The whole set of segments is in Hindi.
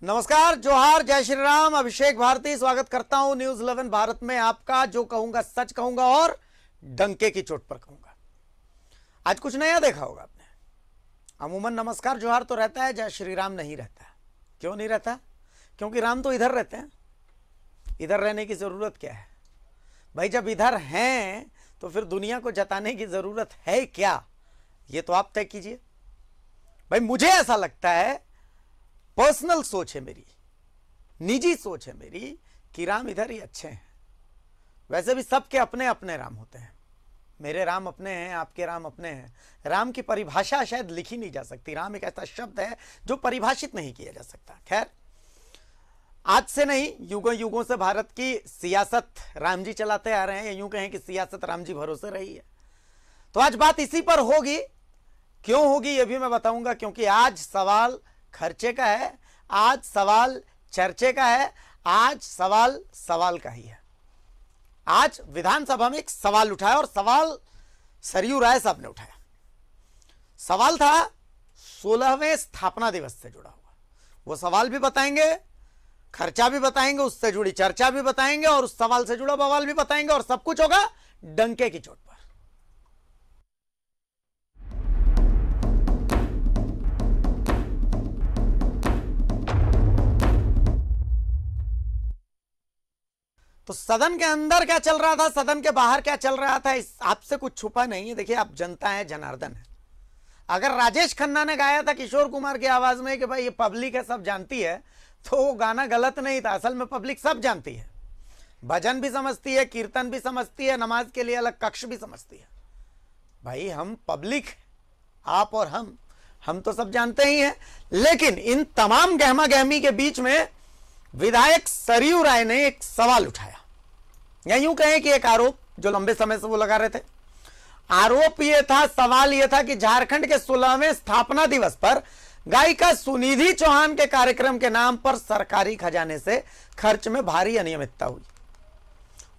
नमस्कार, जोहार, जय श्री राम। अभिषेक भारती स्वागत करता हूं न्यूज 11 भारत में आपका। जो कहूंगा सच कहूंगा और डंके की चोट पर कहूंगा। आज कुछ नया देखा होगा आपने। अमूमन नमस्कार जोहार तो रहता है, जय श्री राम नहीं रहता। क्यों नहीं रहता? क्योंकि राम तो इधर रहते हैं। इधर रहने की जरूरत क्या है भाई? जब इधर हैं तो फिर दुनिया को जताने की जरूरत है क्या? ये तो आप तय कीजिए भाई। मुझे ऐसा लगता है, पर्सनल सोच है मेरी, निजी सोच है मेरी, कि राम इधर ही अच्छे हैं। वैसे भी सबके अपने अपने राम होते हैं। मेरे राम अपने हैं, आपके राम अपने हैं। राम की परिभाषा शायद लिखी नहीं जा सकती। राम एक ऐसा शब्द है जो परिभाषित नहीं किया जा सकता। खैर, आज से नहीं, युगों युगों से भारत की सियासत राम जी चलाते आ रहे हैं। यूं कहें कि सियासत राम जी भरोसे रही है। तो आज बात इसी पर होगी। क्यों होगी ये भी मैं बताऊंगा, क्योंकि आज सवाल खर्चे का है, आज सवाल चर्चे का है, आज सवाल सवाल का ही है। आज विधानसभा में एक सवाल उठाया और सवाल सरयू राय साहब ने उठाया। सवाल था 16वें स्थापना दिवस से जुड़ा हुआ। वो सवाल भी बताएंगे, खर्चा भी बताएंगे, उससे जुड़ी चर्चा भी बताएंगे और उस सवाल से जुड़ा बवाल भी बताएंगे, और सब कुछ होगा डंके की चोट पर। तो सदन के अंदर क्या चल रहा था, सदन के बाहर क्या चल रहा था, इस आपसे कुछ छुपा नहीं है। देखिए, आप जनता है, जनार्दन है। अगर राजेश खन्ना ने गाया था किशोर कुमार की आवाज में कि भाई ये पब्लिक है, सब जानती है, तो वो गाना गलत नहीं था। असल में पब्लिक सब जानती है। भजन भी समझती है, कीर्तन भी समझती है, नमाज के लिए अलग कक्ष भी समझती है। भाई हम पब्लिक, आप और हम तो सब जानते ही हैं। लेकिन इन तमाम गहमा गहमी के बीच में विधायक सरयू राय ने एक सवाल उठाया, या यूं कहें कि एक आरोप जो लंबे समय से वो लगा रहे थे। आरोप ये था, सवाल ये था कि झारखंड के 16वें स्थापना दिवस पर गायिका सुनिधि चौहान के कार्यक्रम के नाम पर सरकारी खजाने से खर्च में भारी अनियमितता हुई।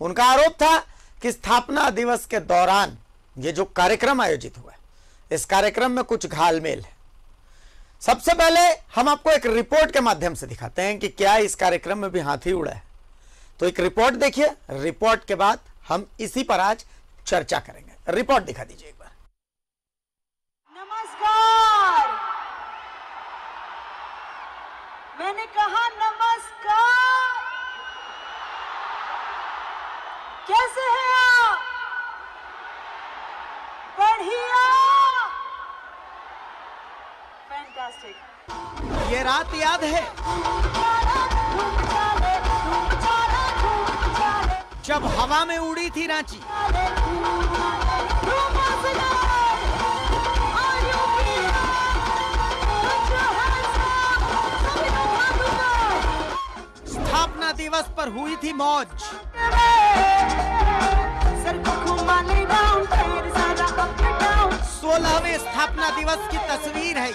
उनका आरोप था कि स्थापना दिवस के दौरान ये जो कार्यक्रम आयोजित हुआ है, इस कार्यक्रम में कुछ घालमेल है। सबसे पहले हम आपको एक रिपोर्ट के माध्यम से दिखाते हैं कि क्या इस कार्यक्रम में भी हाथी उड़ा है। तो एक रिपोर्ट देखिए, रिपोर्ट के बाद हम इसी पर आज चर्चा करेंगे। रिपोर्ट दिखा दीजिए एक बार। नमस्कार, मैंने कहा नमस्कार। कैसे हैं आप? बढ़िया, फैंटास्टिक। ये रात याद है जब हवा में उड़ी थी रांची। स्थापना दिवस पर हुई थी मौज। 16वें स्थापना दिवस की तस्वीर है।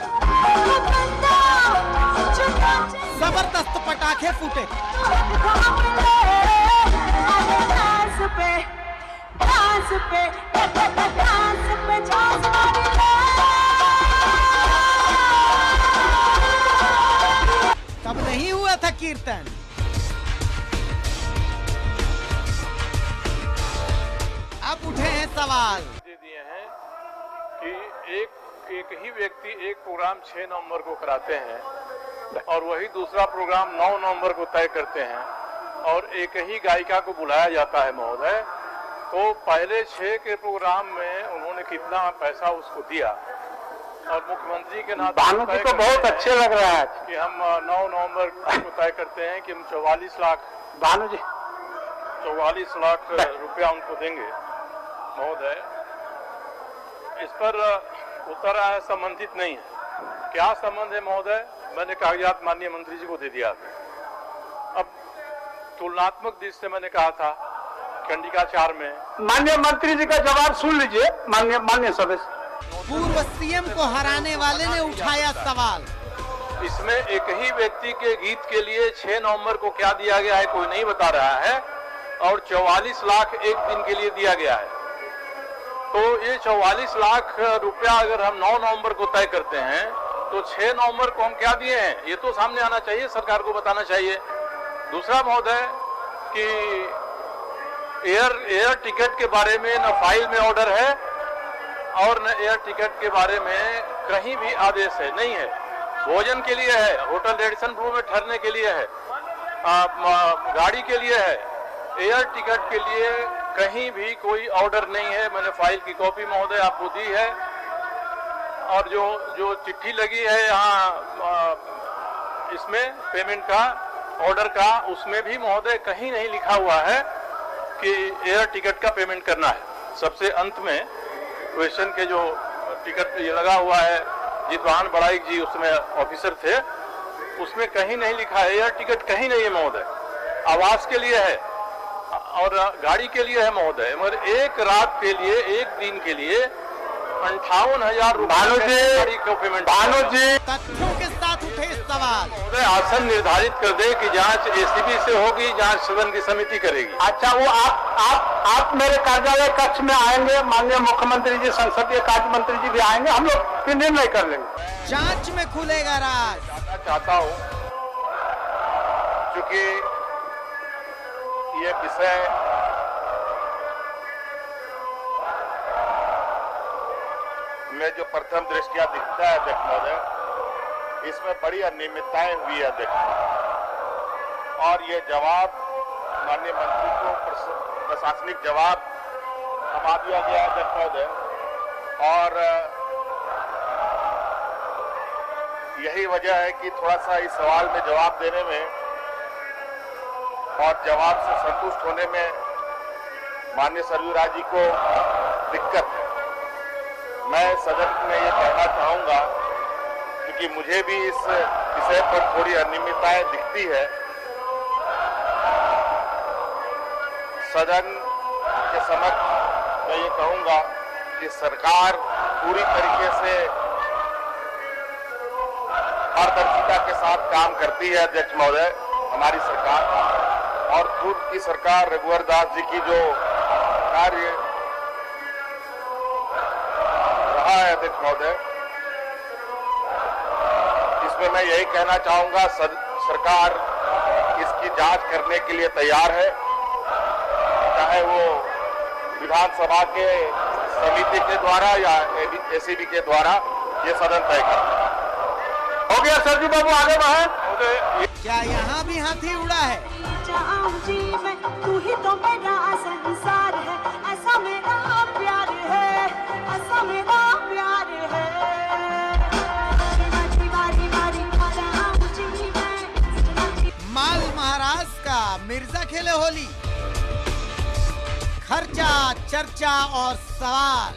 जबरदस्त पटाखे फूटे। तब नहीं हुआ था कीर्तन। अब उठे हैं सवाल। दे दिए हैं कि एक ही व्यक्ति एक प्रोग्राम 6 नवंबर को कराते हैं और वही दूसरा प्रोग्राम 9 नवंबर को तय करते हैं और एक ही गायिका को बुलाया जाता है महोदय। तो पहले 6 के प्रोग्राम में उन्होंने कितना पैसा उसको दिया और मुख्यमंत्री के नाते भानु जी को बहुत अच्छे लग रहा है कि हम 9 नवंबर को तय करते हैं कि हम 44 लाख भानु जी 44 लाख रुपया उनको देंगे महोदय। इस पर उत्तर आया संबंधित नहीं है। क्या संबंध है महोदय? मैंने कागजात माननीय मंत्री जी को दे दिया था। अब तुलनात्मक दृष्टि से मैंने कहा था खंडिका 4 में। माननीय मंत्री जी का जवाब सुन लीजिए। माननीय सदस्य, पूर्व सीएम को हराने वाले ने उठाया सवाल। इसमें एक ही व्यक्ति के गीत के लिए 6 नवंबर को क्या दिया गया है कोई नहीं बता रहा है और 44 लाख एक दिन के लिए दिया गया है। तो ये 44 लाख रुपया अगर हम 9 नवंबर को तय करते हैं तो 6 नवंबर को हम क्या दिए हैं ये तो सामने आना चाहिए, सरकार को बताना चाहिए। दूसरा महोदय कि एयर टिकट के बारे में न फाइल में ऑर्डर है और न एयर टिकट के बारे में कहीं भी आदेश है, नहीं है। भोजन के लिए है, होटल रेडिसन ब्लू में ठहरने के लिए है, गाड़ी के लिए है, एयर टिकट के लिए कहीं भी कोई ऑर्डर नहीं है। मैंने फाइल की कॉपी महोदय आपको दी है और जो चिट्ठी लगी है यहाँ इसमें पेमेंट का ऑर्डर का, उसमें भी महोदय कहीं नहीं लिखा हुआ है कि एयर टिकट का पेमेंट करना है। सबसे अंत में क्वेश्चन के जो टिकट ये लगा हुआ है, जितवाहन बड़ाई जी उसमें ऑफिसर थे, उसमें कहीं नहीं लिखा है एयर टिकट, कहीं नहीं है महोदय। आवास के लिए है और गाड़ी के लिए है महोदय, मगर एक रात के लिए, एक दिन के लिए 58,000 रुपए को पेमेंट। तथ्यों के साथ उठे इस सवाल। महोदय आसन निर्धारित कर दे कि जांच एसीबी से होगी, जांच सदन की समिति करेगी। अच्छा, वो आप मेरे कार्यालय कक्ष में आएंगे, माननीय मुख्यमंत्री जी, संसदीय कार्य मंत्री जी भी आएंगे, हम लोग फिर निर्णय कर लेंगे। जांच में खुलेगा राज। जानना चाहता हूं क्योंकि ये विषय में जो प्रथम दृष्टिया दिखता है अध्यक्ष महोदय, इसमें बड़ी अनियमितताएं हुई है अध्यक्ष। और ये जवाब माननीय मंत्री को प्रशासनिक जवाब थमा दिया गया है अध्यक्ष महोदय, और यही वजह है कि थोड़ा सा इस सवाल में जवाब देने में और जवाब से संतुष्ट होने में माननीय सरयू राय जी को दिक्कत है। मैं सदन में ये कहना चाहूंगा क्योंकि मुझे भी इस विषय पर थोड़ी अनियमितताएं दिखती है। सदन के समक्ष मैं ये कहूंगा कि सरकार पूरी तरीके से पारदर्शिता के साथ काम करती है अध्यक्ष महोदय, हमारी सरकार और पूर्व की सरकार रघुवर दास जी की जो कार्य रहा है अध्यक्ष महोदय, इसमें मैं यही कहना चाहूंगा सरकार इसकी जांच करने के लिए तैयार है, चाहे वो विधानसभा के समिति के द्वारा या एसीबी के द्वारा, ये सदन तय करता है। हो गया सरजू बाबू, आगे बढ़े। क्या यहाँ भी हाथी उड़ा है? जी मैं, तू ही तो मेरा संसार है, ऐसा मेरा प्यार है, ऐसा मेरा प्यार है। माल महाराज का मिर्जा खेले होली, खर्चा, चर्चा और सवाल।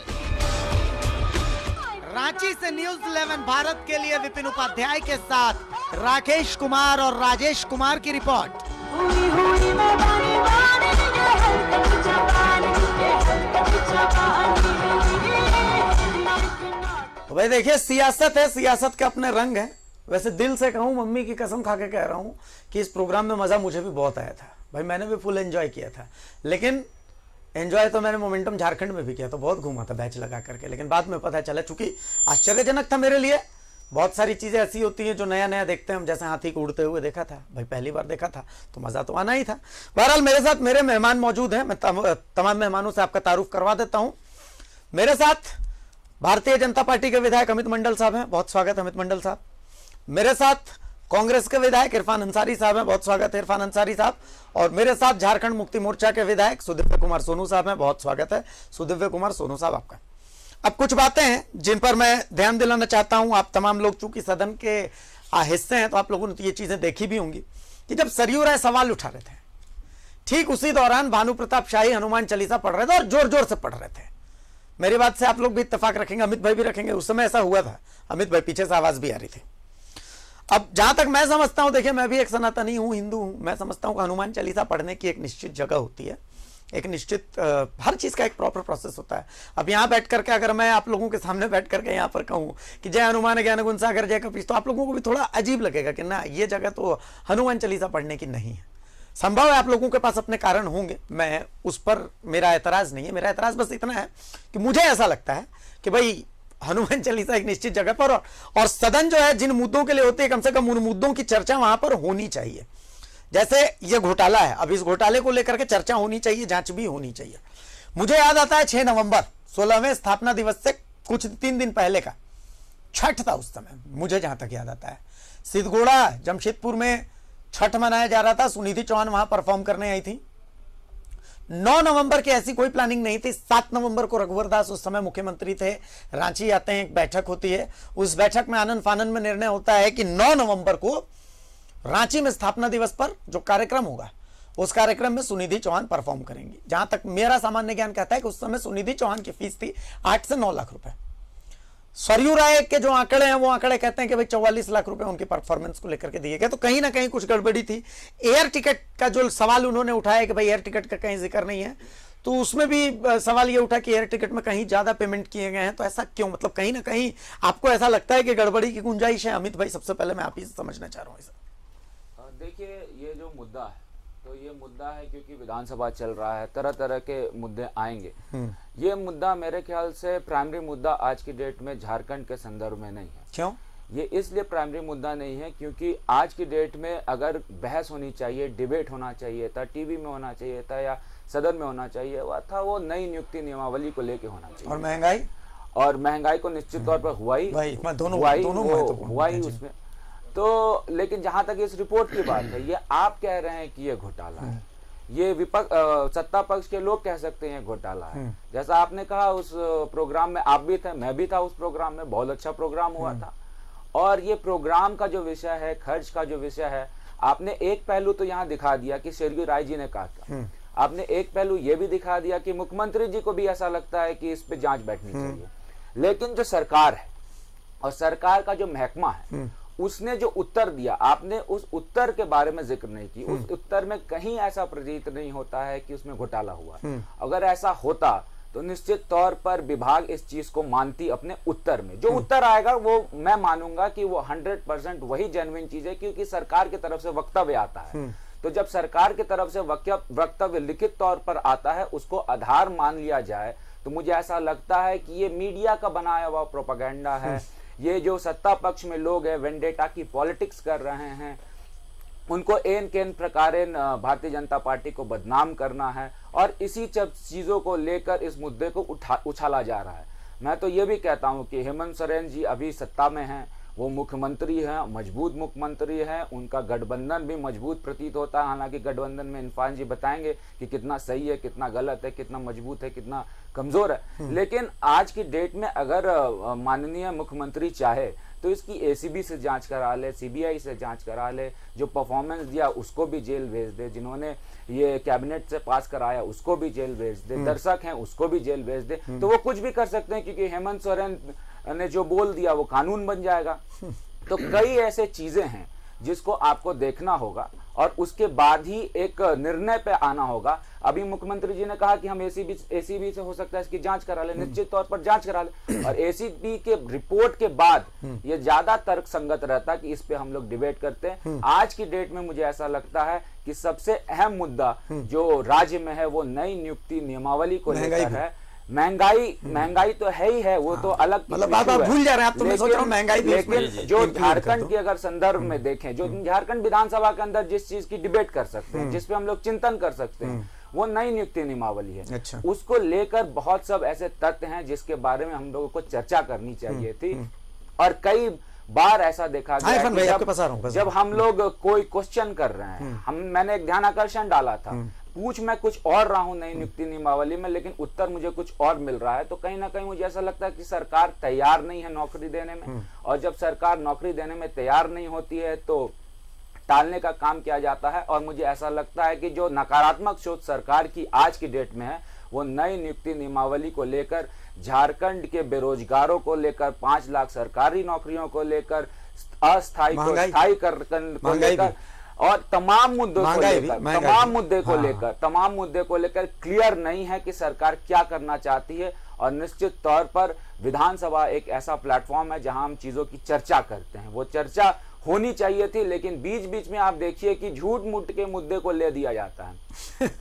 रांची से न्यूज़ 11 भारत के लिए विपिन उपाध्याय के साथ राकेश कुमार और राजेश कुमार की रिपोर्ट। हुई हुई मैं बारी बारी ये हरकत जवानी, ये हरकत जवानी। तो भाई देखिए, सियासत है, सियासत के अपने रंग है। वैसे दिल से कहूँ, मम्मी की कसम खा के कह रहा हूँ कि इस प्रोग्राम में मजा मुझे भी बहुत आया था भाई, मैंने भी फुल एंजॉय किया था। लेकिन एंजॉय तो मैंने मोमेंटम झारखंड में भी किया, तो बहुत घूमा था बैच लगा करके। लेकिन बाद में पता चला, चूंकि आश्चर्यजनक था मेरे लिए, बहुत सारी चीज़ें ऐसी होती हैं जो नया नया देखते हैं हम, जैसे हाथी को उड़ते हुए देखा था भाई, पहली बार देखा था तो मज़ा तो आना ही था। बहरहाल मेरे साथ मेरे मेहमान मौजूद हैं, मैं तमाम मेहमानों से आपका तारुफ करवा देता हूँ। मेरे साथ भारतीय जनता पार्टी के विधायक अमित मंडल साहब हैं, बहुत स्वागत है अमित मंडल साहब। मेरे साथ कांग्रेस के विधायक इरफान अंसारी साहब हैं, बहुत स्वागत है इरफान अंसारी साहब। और मेरे साथ झारखंड मुक्ति मोर्चा के विधायक सुदिव्य कुमार सोनू साहब हैं, बहुत स्वागत है सुदिव्य कुमार सोनू साहब आपका। अब कुछ बातें हैं जिन पर मैं ध्यान दिलाना चाहता हूं। आप तमाम लोग चूंकि सदन के हिस्से हैं, तो आप लोगों ने ये चीजें देखी भी होंगी कि जब सरयू राय सवाल उठा रहे थे, ठीक उसी दौरान भानु प्रताप शाही हनुमान चालीसा पढ़ रहे थे और जोर जोर से पढ़ रहे थे। मेरी बात से आप लोग भी इत्तेफाक रखेंगे, अमित भाई भी रखेंगे, उस समय ऐसा हुआ था। अमित भाई पीछे से आवाज भी आ रही थी। अब जहां तक मैं समझता हूं, देखिए मैं भी एक सनातनी हूं, हिंदू हूं, मैं समझता हूं कि हनुमान चालीसा पढ़ने की एक निश्चित जगह होती है, एक निश्चित हर चीज़ का एक प्रॉपर प्रोसेस होता है। अब यहाँ बैठ करके अगर मैं आप लोगों के सामने बैठ करके यहाँ पर कहूँ कि जय हनुमान ज्ञान गुण सागर जय कपीश, तो आप लोगों को भी थोड़ा अजीब लगेगा कि ना, ये जगह तो हनुमान चालीसा पढ़ने की नहीं है। संभव है आप लोगों के पास अपने कारण होंगे, मैं उस पर मेरा एतराज़ नहीं है। मेरा एतराज़ बस इतना है कि मुझे ऐसा लगता है कि भाई हनुमान चालीसा एक निश्चित जगह पर, और सदन जो है जिन मुद्दों के लिए होती है कम से कम उन मुद्दों की चर्चा वहां पर होनी चाहिए। जैसे ये घोटाला है, अब इस घोटाले को लेकर के चर्चा होनी चाहिए, जांच भी होनी चाहिए। मुझे याद आता है 6 नवंबर 16वें स्थापना दिवस से कुछ 3 दिन पहले का छठ था उस समय, मुझे जहां तक याद आता है सिद्धगोड़ा जमशेदपुर में छठ मनाया जा रहा था। सुनिधि चौहान वहां परफॉर्म करने आई थी। 9 नवंबर की ऐसी कोई प्लानिंग नहीं थी। 7 नवंबर को रघुवर दास उस समय मुख्यमंत्री थे, रांची आते हैं, एक बैठक होती है। उस बैठक में आनंद फानन में निर्णय होता है कि 9 नवंबर को रांची में स्थापना दिवस पर जो कार्यक्रम होगा उस कार्यक्रम में सुनिधि चौहान परफॉर्म करेंगी। जहां तक मेरा सामान्य ज्ञान कहता है कि उस समय सुनिधि चौहान की फीस थी 8 से 9 लाख रुपए। सरयू राय के जो आंकड़े हैं वो आंकड़े कहते हैं कि भाई 44 लाख रुपए उनकी परफॉर्मेंस को लेकर के दिए गए। तो कहीं ना कहीं कुछ गड़बड़ी थी। एयर टिकट का जो सवाल उन्होंने उठाया कि भाई एयर टिकट का कहीं जिक्र नहीं है, तो उसमें भी सवाल ये उठा कि एयर टिकट में कहीं ज्यादा पेमेंट किए गए हैं। तो ऐसा क्यों, मतलब कहीं ना कहीं आपको ऐसा लगता है कि गड़बड़ी की गुंजाइश है? अमित भाई, सबसे पहले मैं आप ही से समझना चाह रहा हूँ। देखिए, ये जो मुद्दा है तो ये मुद्दा है क्योंकि विधानसभा चल रहा है, तरह तरह के मुद्दे आएंगे। ये मुद्दा मेरे ख्याल से प्राइमरी मुद्दा आज की डेट में झारखंड के संदर्भ में नहीं है। क्यों? ये इसलिए प्राइमरी मुद्दा नहीं है क्योंकि आज की डेट में अगर बहस होनी चाहिए, डिबेट होना चाहिए था, टीवी में होना चाहिए था या सदन में होना चाहिए था, वो नई नियुक्ति नियमावली को लेके होना चाहिए। और महंगाई को निश्चित तौर पर हुआ ही उसमें। तो लेकिन जहां तक इस रिपोर्ट की बात है, ये आप कह रहे हैं कि ये घोटाला है, ये विपक्ष सत्ता पक्ष के लोग कह सकते हैं घोटाला है। जैसा आपने कहा उस प्रोग्राम में आप भी थे, मैं भी था उस प्रोग्राम में, बहुत अच्छा प्रोग्राम हुआ था। और ये प्रोग्राम का जो विषय है, खर्च का जो विषय है, आपने एक पहलू तो यहाँ दिखा दिया कि सरयू राय जी ने कहा था। आपने एक पहलू ये भी दिखा दिया कि मुख्यमंत्री जी को भी ऐसा लगता है कि इस पे जांच बैठनी चाहिए। लेकिन जो सरकार है और सरकार का जो महकमा है उसने जो उत्तर दिया, आपने उस उत्तर के बारे में जिक्र नहीं की। उस उत्तर में कहीं ऐसा प्रतीत नहीं होता है कि उसमें घोटाला हुआ। अगर ऐसा होता तो निश्चित तौर पर विभाग इस चीज को मानती अपने उत्तर में। जो उत्तर आएगा वो मैं मानूंगा कि वो 100% वही जेन्युइन चीज है, क्योंकि सरकार की तरफ से वक्तव्य आता है। तो जब सरकार की तरफ से वक्तव्य लिखित तौर पर आता है, उसको आधार मान लिया जाए, तो मुझे ऐसा लगता है कि ये मीडिया का बनाया हुआ प्रोपेगेंडा है। ये जो सत्ता पक्ष में लोग हैं वेंडेटा की पॉलिटिक्स कर रहे हैं, उनको एन केन प्रकारेण भारतीय जनता पार्टी को बदनाम करना है, और इसी चीजों को लेकर इस मुद्दे को उछाला जा रहा है। मैं तो ये भी कहता हूं कि हेमंत सोरेन जी अभी सत्ता में हैं, वो मुख्यमंत्री हैं, मजबूत मुख्यमंत्री हैं, उनका गठबंधन भी मजबूत प्रतीत होता है। हालांकि गठबंधन में इरफान जी बताएंगे कि कितना सही है, कितना गलत है, कितना मजबूत है, कितना कमजोर है। लेकिन आज की डेट में अगर माननीय मुख्यमंत्री चाहे तो इसकी एसीबी से जांच करा ले, सीबीआई से जांच करा ले, जो परफॉर्मेंस दिया उसको भी जेल भेज दे, जिन्होंने ये कैबिनेट से पास कराया उसको भी जेल भेज दे, दर्शक हैं उसको भी जेल भेज दे। तो वो कुछ भी कर सकते हैं, क्योंकि हेमंत सोरेन ने जो बोल दिया वो कानून बन जाएगा। तो कई ऐसे चीजें हैं जिसको आपको देखना होगा और उसके बाद ही एक निर्णय पे आना होगा। अभी मुख्यमंत्री जी ने कहा कि हम एसीबी से हो सकता है इसकी जांच करा ले, निश्चित तौर पर जांच करा ले, और एसीबी के रिपोर्ट के बाद ये ज्यादा तर्क संगत रहता कि इस पे हम लोग डिबेट करते हैं। आज की डेट में मुझे ऐसा लगता है कि सबसे अहम मुद्दा जो राज्य में है वो नई नियुक्ति नियमावली को लेकर है। महंगाई तो है ही है, वो तो अलग, मतलब आप भूल जा रहे हैं आप, तो मैं सोच रहा हूं महंगाई भी। लेकिन जो झारखंड के अगर संदर्भ में देखें, जो झारखंड विधानसभा के अंदर जिस चीज की डिबेट कर सकते हैं, जिसपे हम लोग चिंतन कर सकते हैं, वो नई नियुक्ति नियमावली है। अच्छा। उसको लेकर बहुत सब ऐसे तथ्य हैं जिसके बारे में हम लोगों को चर्चा करनी चाहिए थी। और कई बार ऐसा देखा गया कि जब हम लोग कोई क्वेश्चन कर रहे हैं, मैंने एक ध्यान आकर्षण डाला था, पूछ मैं कुछ और रहा हूं नई नियुक्ति नियमावली में, लेकिन उत्तर मुझे कुछ और मिल रहा है। तो कहीं ना कहीं मुझे ऐसा लगता है कि सरकार तैयार नहीं है नौकरी देने में, और जब सरकार नौकरी देने में तैयार नहीं होती है तो टालने का काम किया जाता है। और मुझे ऐसा लगता है कि जो नकारात्मक सोच सरकार की आज की डेट में है, वो नई नियुक्ति नियमावली को लेकर, झारखंड के बेरोजगारों को लेकर, 5 लाख सरकारी नौकरियों को लेकर, अस्थायी को स्थायी को लेकर, और तमाम मुद्दों को लेकर, तमाम मुद्दे को लेकर क्लियर नहीं है कि सरकार क्या करना चाहती है। और निश्चित तौर पर विधानसभा एक ऐसा प्लेटफॉर्म है जहां हम चीजों की चर्चा करते हैं, वो चर्चा होनी चाहिए थी। लेकिन बीच बीच में आप देखिए कि झूठ मूठ के मुद्दे को ले दिया जाता है।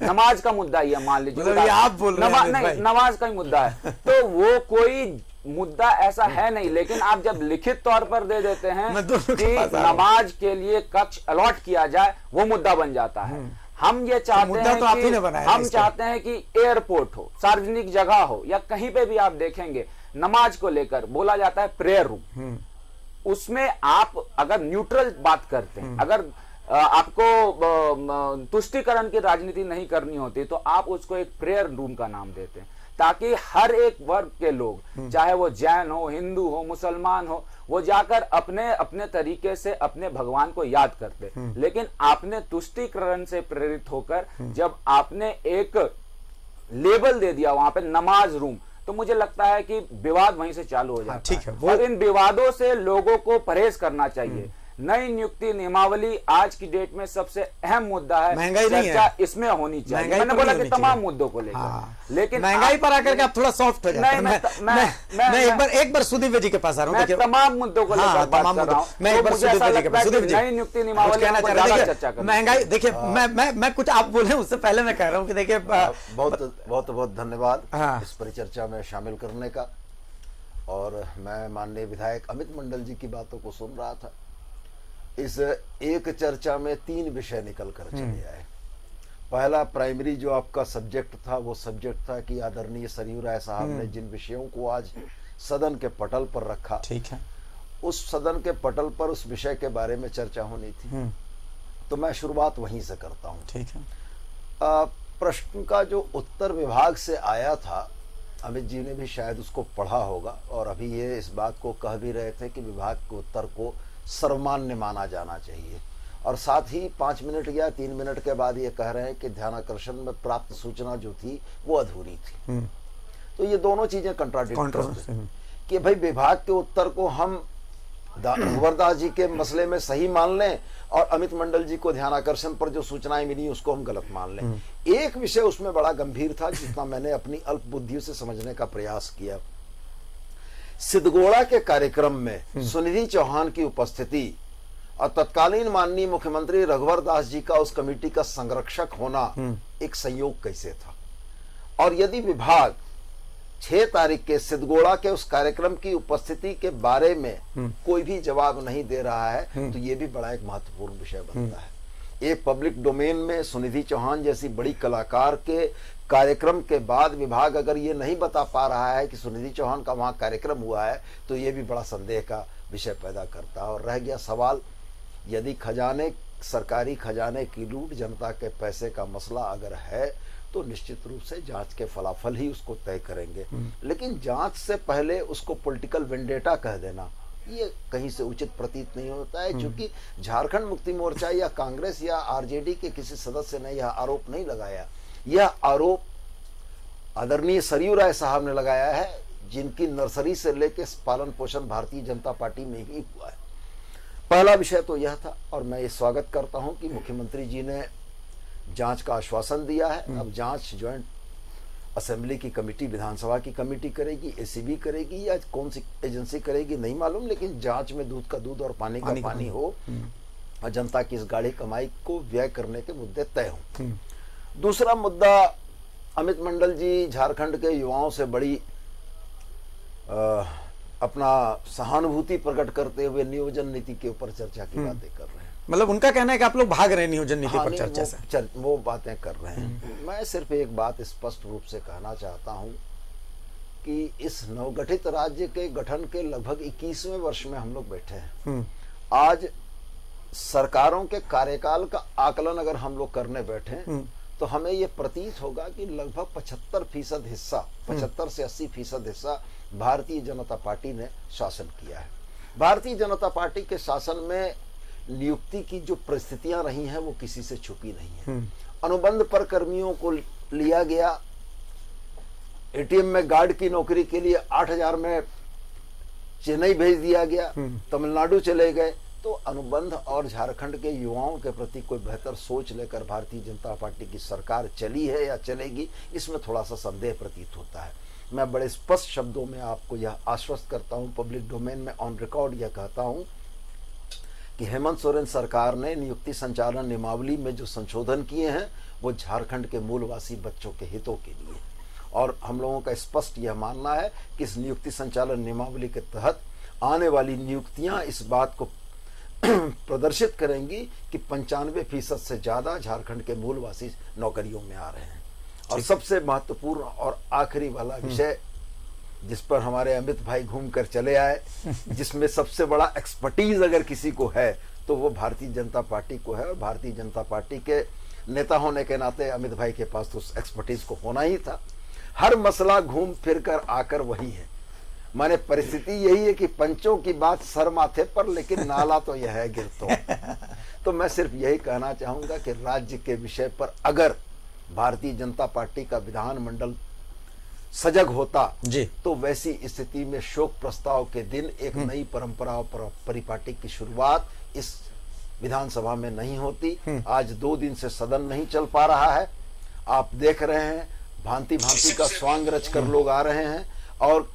नमाज का मुद्दा ही है, मान लीजिए, आप बोल रहे हैं नमाज का ही मुद्दा है, तो वो कोई मुद्दा ऐसा है नहीं, लेकिन आप जब लिखित तौर पर दे देते हैं मैं दोनों के कि पास आ रहा हूं। नमाज के लिए कक्ष अलॉट किया जाए, वो मुद्दा बन जाता है। हम ये चाहते मुद्दा हैं तो आप ही कि ने बनाया है हम इसको। चाहते हैं कि एयरपोर्ट हो, सार्वजनिक जगह हो, या कहीं पे भी आप देखेंगे नमाज को लेकर बोला जाता है प्रेयर रूम। उसमें आप अगर न्यूट्रल बात करते हैं, अगर आपको तुष्टिकरण की राजनीति नहीं करनी होती, तो आप उसको एक प्रेयर रूम का नाम देते हैं, ताकि हर एक वर्ग के लोग, चाहे वो जैन हो, हिंदू हो, मुसलमान हो, वो जाकर अपने अपने तरीके से अपने भगवान को याद करते। लेकिन आपने तुष्टिकरण से प्रेरित होकर जब आपने एक लेबल दे दिया वहां पे नमाज रूम, तो मुझे लगता है कि विवाद वहीं से चालू हो जाता ठीक है, वो- और इन विवादों से लोगों को परहेज करना चाहिए। नई नियुक्ति नियमावली आज की डेट में सबसे अहम मुद्दा है, महंगाई नहीं है। चर्चा इसमें होनी चाहिए। महंगाई मैंने पर बोला नहीं कि होनी तमाम चाहिए। मुद्दों को लेकर, हाँ। लेकिन महंगाई पर आकर के आप थोड़ा सॉफ्ट हो जाते हैं। मैं एक बार सुदीप जी के पास आ रहा हूँ। मैं देखिए, तमाम मुद्दों को लेकर बात कर रहा हूँ। मैं एक बार मुझे ऐसा सुदीप जी के लगता पास, है सुदीप कि जी नई नियुक्ति कुछ नियमावली कहना पर चाह रहे ज्यादा हैं। चर्चा करनी महंगाई देखिए, मैं कुछ आप बोले उससे पहले मैं कह रहा हूँ कि देखिए बहुत बहुत बहुत धन्यवाद हाँ। इस परिचर्चा में शामिल करने का। और मैं माननीय विधायक अमित मंडल जी की बातों को सुन रहा था। इस एक चर्चा में 3 विषय निकल कर चले आए। पहला प्राइमरी जो आपका सब्जेक्ट था, वो सब्जेक्ट था कि आदरणीय सरयू राय साहब ने जिन विषयों को आज सदन के पटल पर रखा, ठीक है, उस सदन के पटल पर उस विषय के बारे में चर्चा होनी थी। तो मैं शुरुआत वहीं से करता हूँ। ठीक है। प्रश्न का जो उत्तर विभाग से आया था, अमित जी ने भी शायद उसको पढ़ा होगा, और अभी ये इस बात को कह भी रहे थे कि विभाग के उत्तर को सर्वमान्य माना जाना चाहिए, और साथ ही 5 मिनट या 3 मिनट के बाद ये कह रहे हैं कि ध्यानाकर्षण में प्राप्त सूचना जो थी वो अधूरी थी। तो ये दोनों चीजें कंट्राडिक्ट करती हैं कि भाई विभाग के उत्तर को हम रघुवरदास जी के मसले में सही मान लें, और अमित मंडल जी को ध्यानाकर्षण पर जो सूचनाएं मिली उसको हम गलत मान लें। एक विषय उसमें बड़ा गंभीर था, जितना मैंने अपनी अल्प बुद्धि से समझने का प्रयास किया। सिद्धगोड़ा के कार्यक्रम में सुनिधि चौहान की उपस्थिति और तत्कालीन माननीय मुख्यमंत्री रघुवर दास जी का उस कमेटी का संरक्षक होना एक संयोग कैसे था। और यदि विभाग 6 तारीख के सिद्धगोड़ा के उस कार्यक्रम की उपस्थिति के बारे में कोई भी जवाब नहीं दे रहा है, तो ये भी बड़ा एक महत्वपूर्ण विषय बनता है। एक पब्लिक डोमेन में सुनिधि चौहान जैसी बड़ी कलाकार के कार्यक्रम के बाद विभाग अगर ये नहीं बता पा रहा है कि सुनिधि चौहान का वहाँ कार्यक्रम हुआ है, तो ये भी बड़ा संदेह का विषय पैदा करता है। और रह गया सवाल, यदि सरकारी खजाने की लूट, जनता के पैसे का मसला अगर है, तो निश्चित रूप से जांच के फलाफल ही उसको तय करेंगे। लेकिन जांच से पहले उसको पॉलिटिकल वेंडेटा कह देना, ये कहीं से उचित प्रतीत नहीं होता है, क्योंकि झारखंड मुक्ति मोर्चा या कांग्रेस या आरजेडी के किसी सदस्य ने यह आरोप नहीं लगाया। यह आरोप आदरणीय सरयू राय साहब ने लगाया है, जिनकी नर्सरी से लेकर पालन पोषण भारतीय जनता पार्टी में ही हुआ है। पहला विषय तो यह था, और मैं ये स्वागत करता हूं कि मुख्यमंत्री जी ने जांच का आश्वासन दिया है। अब जांच ज्वाइंट असेंबली की कमेटी, विधानसभा की कमेटी करेगी, एसीबी करेगी, या कौन सी एजेंसी करेगी नहीं मालूम, लेकिन जांच में दूध का दूध और पानी का पानी हो, और जनता की इस गाढ़ी कमाई को व्यय करने के मुद्दे तय हों। दूसरा मुद्दा, अमित मंडल जी झारखंड के युवाओं से बड़ी अपना सहानुभूति प्रकट करते हुए नियोजन नीति के ऊपर चर्चा की बातें कर रहे हैं। मतलब उनका कहना है कि आप लोग भाग रहे हैं नियोजन नीति पर चर्चा से। वो बातें कर रहे हैं। मैं सिर्फ एक बात स्पष्ट रूप से कहना चाहता हूं कि इस नवगठित राज्य के गठन के लगभग 21वें वर्ष में हम लोग बैठे हैं। आज सरकारों के कार्यकाल का आकलन अगर हम लोग करने बैठे, तो हमें ये प्रतीत होगा कि लगभग 75% हिस्सा, 75 से 80% हिस्सा भारतीय जनता पार्टी ने शासन किया है। भारतीय जनता पार्टी के शासन में नियुक्ति की जो परिस्थितियां रही हैं, वो किसी से छुपी नहीं है। अनुबंध पर कर्मियों को लिया गया, एटीएम में गार्ड की नौकरी के लिए 8000 में चेन्नई भेज दिया गया, तमिलनाडु चले गए। तो अनुबंध और झारखंड के युवाओं के प्रति कोई बेहतर सोच लेकर भारतीय जनता पार्टी की सरकार चली है या चलेगी, इसमें थोड़ा सा संदेह प्रतीत होता है। मैं बड़े स्पष्ट शब्दों में आपको यह आश्वस्त करता हूं, पब्लिक डोमेन में ऑन रिकॉर्ड यह कहता हूं कि हेमंत सोरेन सरकार ने नियुक्ति संचालन नियमावली में जो संशोधन किए हैं, वो झारखंड के मूलवासी बच्चों के हितों के लिए, और हम लोगों का स्पष्ट यह मानना है कि इस नियुक्ति संचालन नियमावली के तहत आने वाली नियुक्तियां इस बात को प्रदर्शित करेंगी कि 95% से ज्यादा झारखंड के मूलवासी नौकरियों में आ रहे हैं। और सबसे महत्वपूर्ण और आखिरी वाला विषय जिस पर हमारे अमित भाई घूम कर चले आए, जिसमें सबसे बड़ा एक्सपर्टीज अगर किसी को है तो वो भारतीय जनता पार्टी को है। और भारतीय जनता पार्टी के नेता होने के नाते अमित भाई के पास तो उस एक्सपर्टीज को होना ही था। हर मसला घूम फिर कर आकर वही है। माने परिस्थिति यही है कि पंचों की बात सर माथे पर, लेकिन नाला तो यह है गिरतो। तो मैं सिर्फ यही कहना चाहूंगा कि राज्य के विषय पर अगर भारतीय जनता पार्टी का विधानमंडल सजग होता जी, तो वैसी स्थिति में शोक प्रस्ताव के दिन एक नई परंपरा और परिपाटी की शुरुआत इस विधानसभा में नहीं होती। आज 2 दिन से सदन नहीं चल पा रहा है। आप देख रहे हैं भांति भांति का स्वांग रच कर लोग आ रहे हैं और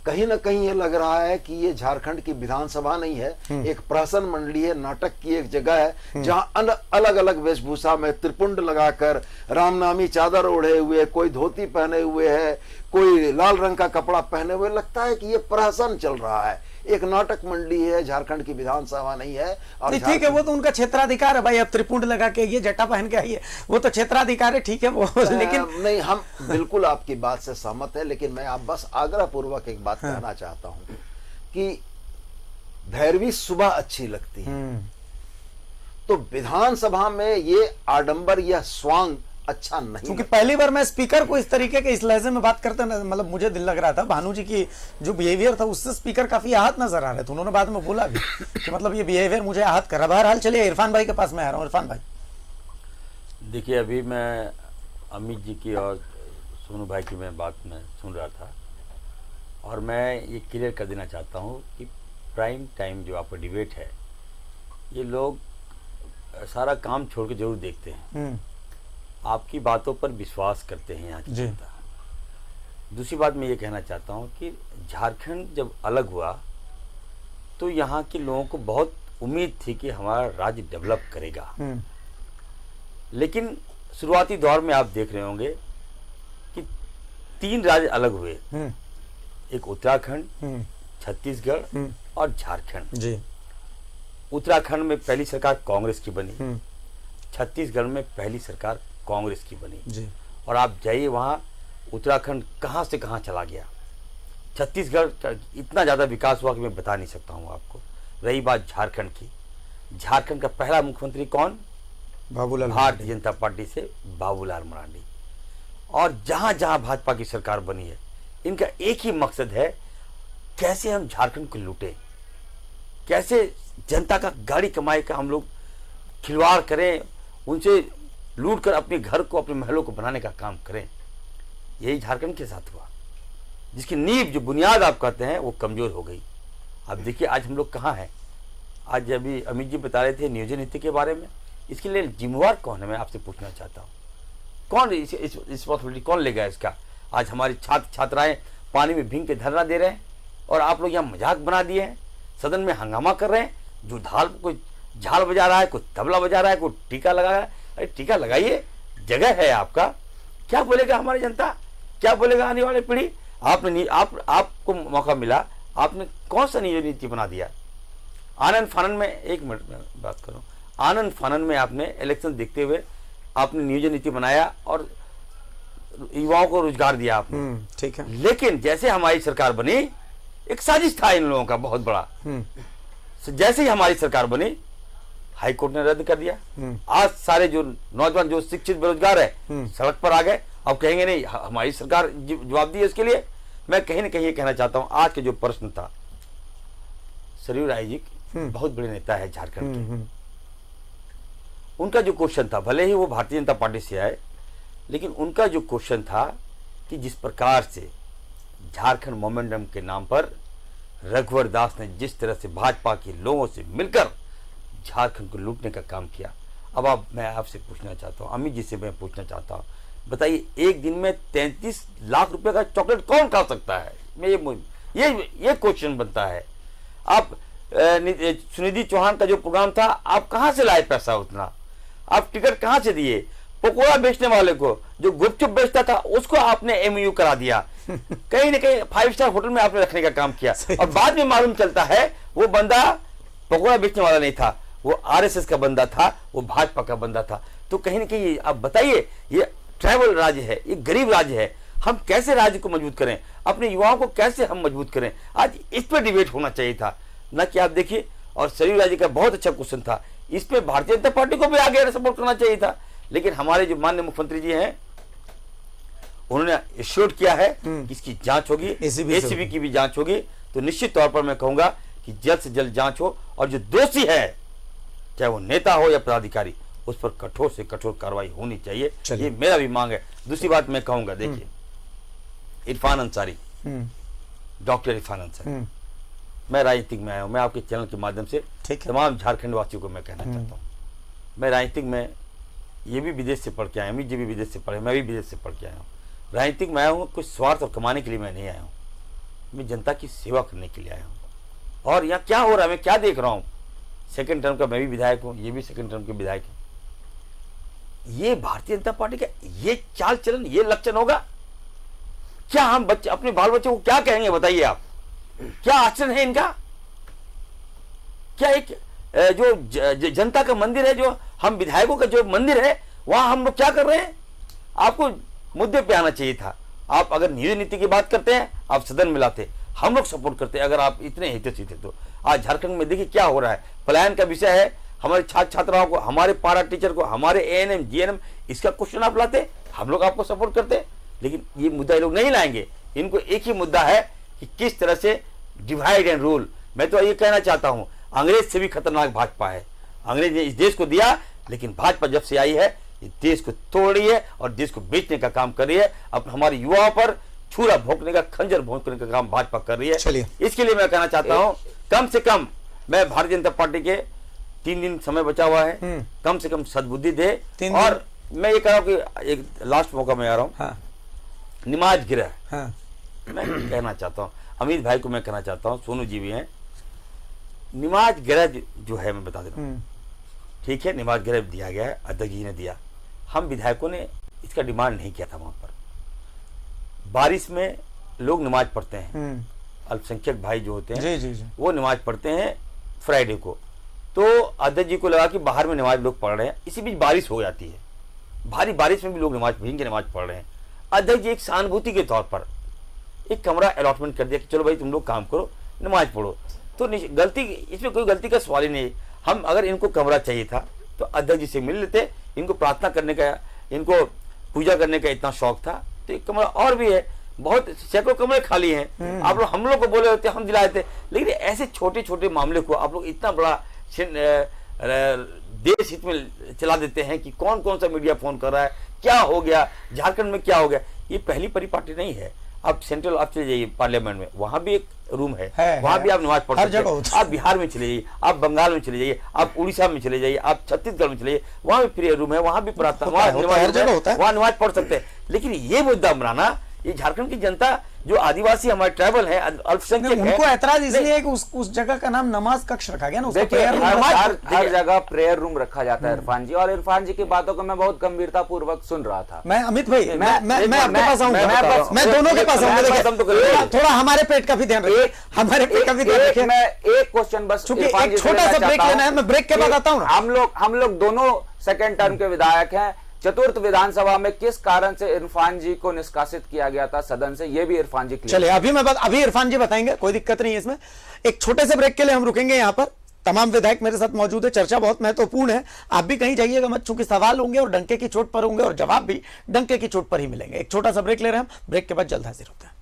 कहीं ना कहीं ये लग रहा है कि ये झारखंड की विधानसभा नहीं है, एक प्रहसन मंडली है, नाटक की एक जगह है जहां अलग अलग वेशभूषा में त्रिपुंड लगाकर रामनामी चादर ओढ़े हुए, कोई धोती पहने हुए है, कोई लाल रंग का कपड़ा पहने हुए, लगता है कि ये प्रहसन चल रहा है, एक नाटक मंडली है, झारखंड की विधानसभा नहीं है। और ठीक है, वो तो उनका क्षेत्राधिकार है भाई। अब त्रिपुंड लगा के ये जटा पहन के आइए, वो तो क्षेत्राधिकार है, ठीक है वो। लेकिन नहीं, हम बिल्कुल आपकी बात से सहमत है, लेकिन मैं आप बस आग्रह पूर्वक एक बात कहना चाहता हूं कि भैरवी सुबह अच्छी लगती है, तो विधानसभा में ये आडंबर, यह स्वांग अच्छा नहीं। क्योंकि पहली बार मैं स्पीकर को इस तरीके के इस लहजे में बात करते मतलब मुझे दिल लग रहा था भानु जी की जो बिहेवियर था उससे स्पीकर काफी आहत नजर आ रहे थे। उन्होंने बाद में बोला भी कि मतलब ये बिहेवियर मुझे आहत कर रहा। बहरहाल चलिए इरफान भाई के पास मैं आ रहा हूँ। इरफान भाई देखिए, अभी मैं अमित जी की और सोनू भाई की मैं बात में सुन रहा था और मैं ये क्लियर कर देना चाहता हूँ कि प्राइम टाइम जो आपका डिबेट है, ये लोग सारा काम छोड़ के जरूर देखते हैं, आपकी बातों पर विश्वास करते हैं यहाँ की जनता। दूसरी बात मैं ये कहना चाहता हूँ कि झारखंड जब अलग हुआ तो यहाँ के लोगों को बहुत उम्मीद थी कि हमारा राज्य डेवलप करेगा, लेकिन शुरुआती दौर में आप देख रहे होंगे कि 3 राज्य अलग हुए, एक उत्तराखंड, छत्तीसगढ़ और झारखंड जी। उत्तराखंड में पहली सरकार कांग्रेस की बनी, छत्तीसगढ़ में पहली सरकार कांग्रेस की बनी जी। और आप जाइए वहां उत्तराखंड कहां से कहां चला गया, छत्तीसगढ़ का इतना ज्यादा विकास हुआ कि मैं बता नहीं सकता हूं आपको। रही बात झारखंड की, झारखंड का पहला मुख्यमंत्री कौन? बाबूलाल, भारतीय जनता पार्टी से बाबूलाल मरांडी। और जहां जहां भाजपा की सरकार बनी है, इनका एक ही मकसद है, कैसे हम झारखंड को लूटें, कैसे जनता का गाड़ी कमाई का हम लोग खिलवाड़ करें, उनसे लूट कर अपने घर को, अपने महलों को बनाने का काम करें। यही झारखंड के साथ हुआ, जिसकी नींव, जो बुनियाद आप कहते हैं, वो कमजोर हो गई। अब देखिए आज हम लोग कहाँ हैं। आज अभी अमित जी बता रहे थे नियोजन नीति के बारे में, इसके लिए जिम्मेवार कौन है, मैं आपसे पूछना चाहता हूँ। कौन इस रिस्पॉन्सिबिलिटी कौन लेगा इसका? आज हमारे छात्र छात्राएं पानी में भींग के धरना दे रहे हैं और आप लोग यहाँ मजाक बना दिए हैं, सदन में हंगामा कर रहे हैं। जो कोई झाल बजा रहा है, कोई तबला बजा रहा है, कोई टीका लगा रहा है। अरे टीका लगाइए, जगह है आपका। क्या बोलेगा हमारी जनता, क्या बोलेगा आने वाली पीढ़ी? आपको मौका मिला, आपने कौन सा नियोजन नीति बना दिया? आनंद फानन में, एक मिनट में बात करूं, आनंद फानन में आपने इलेक्शन देखते हुए आपने नियोजन नीति बनाया और युवाओं को रोजगार दिया आपने, ठीक है। लेकिन जैसे हमारी सरकार बनी, एक साजिश था इन लोगों का बहुत बड़ा। जैसे ही हमारी सरकार बनी, हाई कोर्ट ने रद्द कर दिया। आज सारे जो नौजवान, जो शिक्षित बेरोजगार है, सड़क पर आ गए। अब कहेंगे नहीं हमारी सरकार जवाब दी है इसके लिए। मैं कहीं ना कहीं ये कहना चाहता हूं, आज के जो प्रश्न था, सरयू राय जी बहुत बड़े नेता है झारखंड के, उनका जो क्वेश्चन था, भले ही वो भारतीय जनता पार्टी से आए, लेकिन उनका जो क्वेश्चन था कि जिस प्रकार से झारखंड मोमेंटम के नाम पर रघुवर दास ने जिस तरह से भाजपा के लोगों से मिलकर झारखंड को लूटने का काम किया। अब मैं आपसे पूछना चाहता हूँ, अमित जी से मैं पूछना चाहता हूँ, बताइए एक दिन में 33 लाख रुपए का चॉकलेट कौन खा सकता है? ये क्वेश्चन बनता है। आप सुनिधि चौहान का जो प्रोग्राम था, आप कहां से लाए पैसा उतना? आप टिकट कहां से दिए? पकोड़ा बेचने वाले को, जो गुपचुप बेचता था, उसको आपने एमयू करा दिया, कहीं ना कहीं 5 स्टार होटल में आपने रखने का काम किया। और बाद में मालूम चलता है वो बंदा पकोड़ा बेचने वाला नहीं था, वो आरएसएस का बंदा था, वो भाजपा का बंदा था। तो कहीं ना कहीं आप बताइए, ये ट्राइबल राज्य है, ये गरीब राज्य है, हम कैसे राज्य को मजबूत करें, अपने युवाओं को कैसे हम मजबूत करें? आज इस पर डिबेट होना चाहिए था, ना कि आप देखिए। और सरयू राज्य का बहुत अच्छा क्वेश्चन था, इस पे भारतीय जनता पार्टी को भी आगे सपोर्ट करना चाहिए था। लेकिन हमारे जो माननीय मुख्यमंत्री जी हैं, उन्होंने एश्योर किया है कि इसकी जांच होगी, एसीबी की भी जांच होगी। तो निश्चित तौर पर मैं कहूंगा कि जल्द से जल्द जांच हो, और जो दोषी है, चाहे वो नेता हो या पदाधिकारी, उस पर कठोर से कठोर कार्रवाई होनी चाहिए। ये मेरा भी मांग है। दूसरी बात मैं कहूंगा, देखिए इरफान अंसारी, डॉक्टर इरफान अंसारी, मैं राजनीतिक में आया हूं, मैं आपके चैनल के माध्यम से तमाम झारखंड वासियों को मैं कहना चाहता हूं, मैं राजनीतिक में, ये भी विदेश से पढ़ के आया, अमित जी भी विदेश से पढ़े, मैं भी विदेश से पढ़ के आया हूँ। राजनीतिक में आया हूँ कुछ स्वार्थ और कमाने के लिए मैं नहीं आया हूँ, मैं जनता की सेवा करने के लिए आया हूँ। और यहाँ क्या हो रहा है, मैं क्या देख रहा हूँ, सेकंड टर्म का मैं भी विधायक हूँ, ये भी सेकंड टर्म के विधायक हैं। ये भारतीय जनता पार्टी का ये चाल चलन, ये लक्षण होगा क्या? हम बच्चे अपने बाल बच्चों को क्या कहेंगे, बताइए आप? क्या आचरण है इनका? क्या एक जो जनता का मंदिर है, जो हम विधायकों का जो मंदिर है, वहां हम लोग क्या कर रहे हैं? आपको मुद्दे पे आना चाहिए था। आप अगर निजी नीति की बात करते हैं, आप सदन में लाते, हम लोग सपोर्ट करते हैं। अगर आप इतने हितैषी थे तो आज झारखंड में देखिए क्या हो रहा है, पलायन का विषय है, हमारे छात्र छात्राओं को, हमारे पारा टीचर को, हमारे एएनएम जीएनएम, इसका क्वेश्चन आप लाते, हम लोग आपको सपोर्ट करते। लेकिन ये मुद्दा ये लोग नहीं लाएंगे। इनको एक ही मुद्दा है कि किस तरह से डिवाइड एंड रूल। मैं तो ये कहना चाहता हूं, अंग्रेज से भी खतरनाक भाजपा है। अंग्रेज ने इस देश को दिया, लेकिन भाजपा जब से आई है, ये देश को तोड़ रही है और देश को बेचने का काम कर रही है। अब हमारे युवाओं पर छुरा भोंकने का, खंजर भोंकने का काम भाजपा कर रही है। इसके लिए मैं कहना चाहता हूं, कम से कम मैं भारतीय जनता पार्टी के 3 दिन समय बचा हुआ है, कम से कम सद्बुद्धि दे। और मैं ये कह रहा हूं कि एक लास्ट मौका में आ रहा हूं, निमाज गिरह, मैं कहना चाहता हूं, अमित भाई को मैं कहना चाहता हूं, सोनू जी भी हैं, निमाज गिरह जो है, मैं बता दे रहा हूं, ठीक है, निमाज गिरह दिया गया है, अध्यक्ष जी ने दिया, हम विधायकों ने इसका डिमांड नहीं किया था। वहां पर बारिश में लोग नमाज पढ़ते हैं, अल्पसंख्यक भाई जो होते हैं जी, वो नमाज पढ़ते हैं फ्राइडे को। तो अध्यक्ष जी को लगा कि बाहर में नमाज लोग पढ़ रहे हैं, इसी बीच बारिश हो जाती है, भारी बारिश में भी लोग नमाज भींग के नमाज पढ़ रहे हैं। अध्यक्ष जी एक सहानुभूति के तौर पर एक कमरा अलॉटमेंट कर दिया कि चलो भाई तुम लोग काम करो, नमाज पढ़ो। तो गलती, इसमें कोई गलती का सवाल ही नहीं। हम अगर इनको कमरा चाहिए था तो अध्यक्ष जी से मिल लेते, इनको प्रार्थना करने का, इनको पूजा करने का इतना शौक था तो एक कमरा और भी है, बहुत सैकड़ों कमरे खाली हैं। आप लोग हम लोग को बोले होते, हम दिलाए थे। लेकिन ऐसे छोटे छोटे मामले को आप लोग इतना बड़ा देश हित में चला देते हैं कि कौन कौन सा मीडिया फोन कर रहा है, क्या हो गया झारखंड में, क्या हो गया। ये पहली परिपाटी नहीं है। आप सेंट्रल आप चले जाइए पार्लियामेंट में, वहां भी एक रूम है वहां भी आप नमाज पढ़ सकते हैं। आप बिहार में चले जाइए, आप बंगाल में चले जाइए, आप उड़ीसा में चले जाइए, आप छत्तीसगढ़ में चले जाइए, वहां भी प्रेयर रूम है, वहां भी प्रार्थना, वहां नमाज पढ़ सकते हैं। लेकिन ये मुद्दा बनाना, ये झारखंड की जनता जो आदिवासी हमारे ट्राइबल है, अल्पसंख्यक है, उनको ऐतराज इसलिए है कि उस जगह का नाम नमाज कक्ष रखा गया ना, उसको प्रेयर रूम, हर जगह प्रेयर रूम रखा जाता है इरफान जी। और इरफान जी की बातों को मैं बहुत गंभीरता पूर्वक सुन रहा था। मैं अमित भाई, मैं आपके पास आऊंगा, मैं दोनों के पास आऊंगा। थोड़ा हमारे पेट का भी ध्यान रखिए, हमारे पेट का भी ध्यान रखिए। मैं एक क्वेश्चन बस, चूंकि एक छोटा सा ब्रेक लेना है, मैं ब्रेक के बाद आता हूँ। हम लोग दोनों सेकंड टर्म के विधायक हैं। चतुर्थ विधानसभा में किस कारण से इरफान जी को निष्कासित किया गया था सदन से, ये भी इरफान जी क्लियर। चलिए अभी इरफान जी बताएंगे, कोई दिक्कत नहीं है इसमें। एक छोटे से ब्रेक के लिए हम रुकेंगे यहाँ पर। तमाम विधायक मेरे साथ मौजूद है, चर्चा बहुत महत्वपूर्ण है, आप भी कहीं जाइएगा मत, चूंकि सवाल होंगे और डंके की चोट पर होंगे और जवाब भी डंके की चोट पर ही मिलेंगे। एक छोटा सा ब्रेक ले रहे हैं हम, ब्रेक के बाद जल्द हाजिर होते हैं।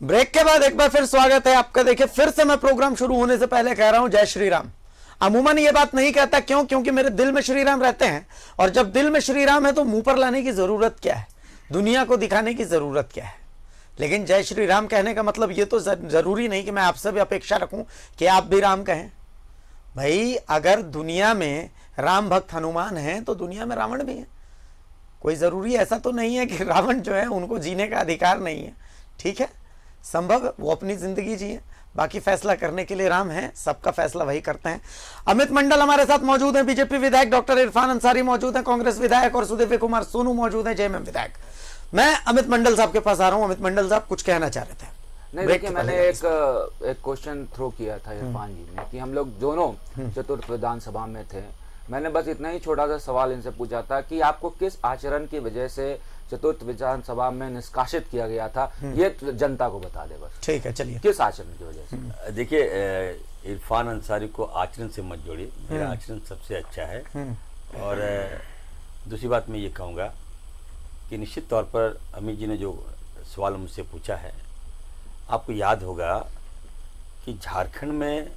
ब्रेक के बाद एक बार फिर स्वागत है आपका। देखिए फिर से मैं प्रोग्राम शुरू होने से पहले कह रहा हूं जय श्री राम। अमूमन ये बात नहीं कहता, क्यों? क्योंकि मेरे दिल में श्री राम रहते हैं, और जब दिल में श्री राम है तो मुंह पर लाने की जरूरत क्या है, दुनिया को दिखाने की जरूरत क्या है। लेकिन जय श्री राम कहने का मतलब ये तो जरूरी नहीं कि मैं आपसे भी अपेक्षा रखूं कि आप भी राम कहें। भाई अगर दुनिया में राम भक्त हनुमान हैं तो दुनिया में रावण भी है। कोई ज़रूरी ऐसा तो नहीं है कि रावण जो है उनको जीने का अधिकार नहीं है, ठीक है, संभव है वो अपनी ज़िंदगी जिए, बाकी फैसला करने के लिए राम है, सबका फैसला वही करते हैं। अमित मंडल हमारे साथ मौजूद हैं, बीजेपी विधायक डॉक्टर इरफान अंसारी मौजूद हैं, कांग्रेस विधायक और सुदिव्य कुमार सोनू मौजूद हैं, जेएमएम विधायक। मैं अमित मंडल साहब के पास आ रहा हूं। अमित मंडल साहब कुछ कहना चाह रहे थे? नहीं, देखिए, मैंने एक क्वेश्चन थ्रो किया था इरफान जी ने कि हम लोग दोनों चतुर्थ विधानसभा में थे। मैंने बस इतना ही छोटा सा सवाल इनसे पूछा था कि आपको किस आचरण की वजह से चतुर्थ विधानसभा में निष्कासित किया गया था, ये जनता को बता दे बस। ठीक है, चलिए। किस आचरण की वजह से? देखिए, इरफान अंसारी को आचरण से मत जोड़िए, मेरा आचरण सबसे अच्छा है। और दूसरी बात मैं ये कहूँगा कि निश्चित तौर पर अमित जी ने जो सवाल मुझसे पूछा है, आपको याद होगा कि झारखंड में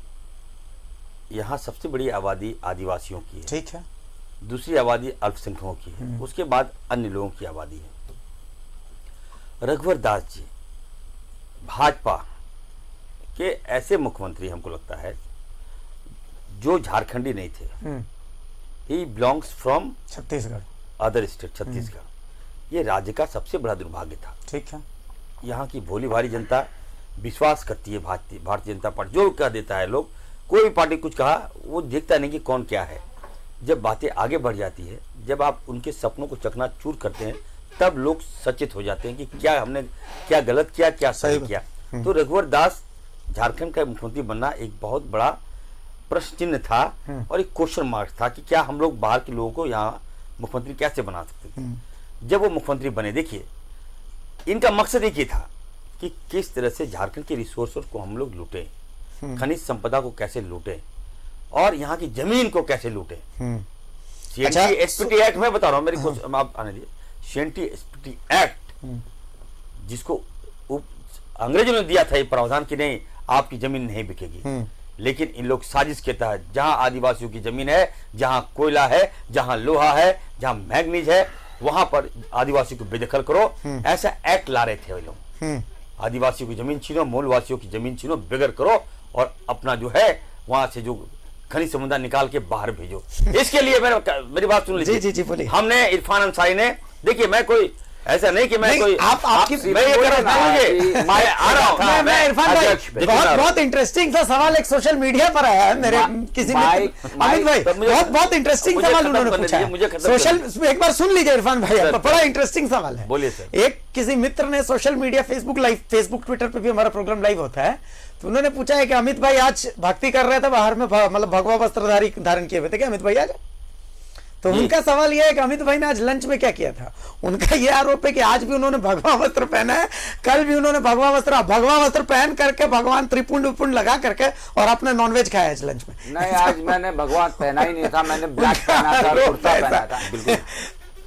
यहाँ सबसे बड़ी आबादी आदिवासियों की है, ठीक है, दूसरी आबादी अल्पसंख्यकों की है, उसके बाद अन्य लोगों की आबादी है। रघुवर दास जी भाजपा के ऐसे मुख्यमंत्री हमको लगता है जो झारखंडी नहीं थे। He belongs from Chhattisgarh, other state, Chhattisgarh. ये राज्य का सबसे बड़ा दुर्भाग्य था। ठीक है, यहाँ की भोली भारी जनता विश्वास करती है भारतीय जनता पार्टी, जो कह देता है लोग, कोई भी पार्टी कुछ कहा वो देखता नहीं कि कौन क्या है। जब बातें आगे बढ़ जाती है, जब आप उनके सपनों को चकनाचूर करते हैं, तब लोग सचेत हो जाते हैं कि क्या हमने क्या गलत किया, क्या सही किया। तो रघुवर दास झारखंड का मुख्यमंत्री बनना एक बहुत बड़ा प्रश्न चिन्ह था और एक क्वेश्चन मार्क था कि क्या हम लोग बाहर के लोगों को यहाँ मुख्यमंत्री कैसे बना सकते थे। जब वो मुख्यमंत्री बने, देखिए इनका मकसद एक ही था कि किस तरह से झारखंड के रिसोर्सेस को हम लोग लूटें, खनिज संपदा को कैसे लूटें और यहाँ की जमीन को कैसे लूटें। अच्छा, एसपीटी एक्ट में बता रहा हूँ, मेरी कुछ आप आने दिए। सीएनटी एसपीटी एक्ट जिसको अंग्रेजों ने दिया था ये प्रावधान कि नहीं, आपकी जमीन नहीं बिकेगी, लेकिन इन लोग साजिश के तहत जहां आदिवासियों की जमीन है, जहां कोयला है, जहां लोहा है, जहां मैग्नीज है, वहां पर आदिवासियों को बेदखल करो, ऐसा एक्ट ला रहे थे वो लोग। आदिवासियों की जमीन छीनो, मूलवासियों की जमीन छीनो, बेगर करो और अपना जो है वहां से जो खनिज संपदा निकाल के बाहर भेजो। इसके लिए मेरी बात सुन लीजिए। जी, बोलिए। हमने इरफान अंसारी ने, देखिए मैं कोई ऐसा नहीं कि मैं नहीं, कोई आपकी मैं ये कर रहा हूं, मैं आ रहा हूं। मैं इरफान भाई, बहुत इंटरेस्टिंग सा सवाल एक सोशल मीडिया पर आया है मेरे किसी मित्र, अमित भाई, बहुत इंटरेस्टिंग सवाल उन्होंने पूछा है सोशल। एक बार सुन लीजिए इरफान भाई, बड़ा इंटरेस्टिंग सवाल है। बोलिए सर। एक किसी मित्र ने सोशल मीडिया, फेसबुक ट्विटर पे भी हमारा प्रोग्राम लाइव होता है, तो उन्होंने पूछा है कि अमित भाई आज भक्ति कर रहे थे बाहर में, मतलब भगवा वस्त्र धारण किए हुए थे क्या अमित भाई आज? तो उनका सवाल यह है कि अमित भाई ने आज लंच में क्या किया था। उनका यह आरोप है कि आज भी उन्होंने भगवा वस्त्र पहना है, कल भी उन्होंने भगवा वस्त्र पहन करके भगवान त्रिपुंड उपुंड लगा करके और अपने नॉनवेज खाया आज लंच में। नहीं, आज मैंने भगवान पहना ही नहीं था, मैंने ब्लैक पहना था, कुर्ता पहना था। बिल्कुल।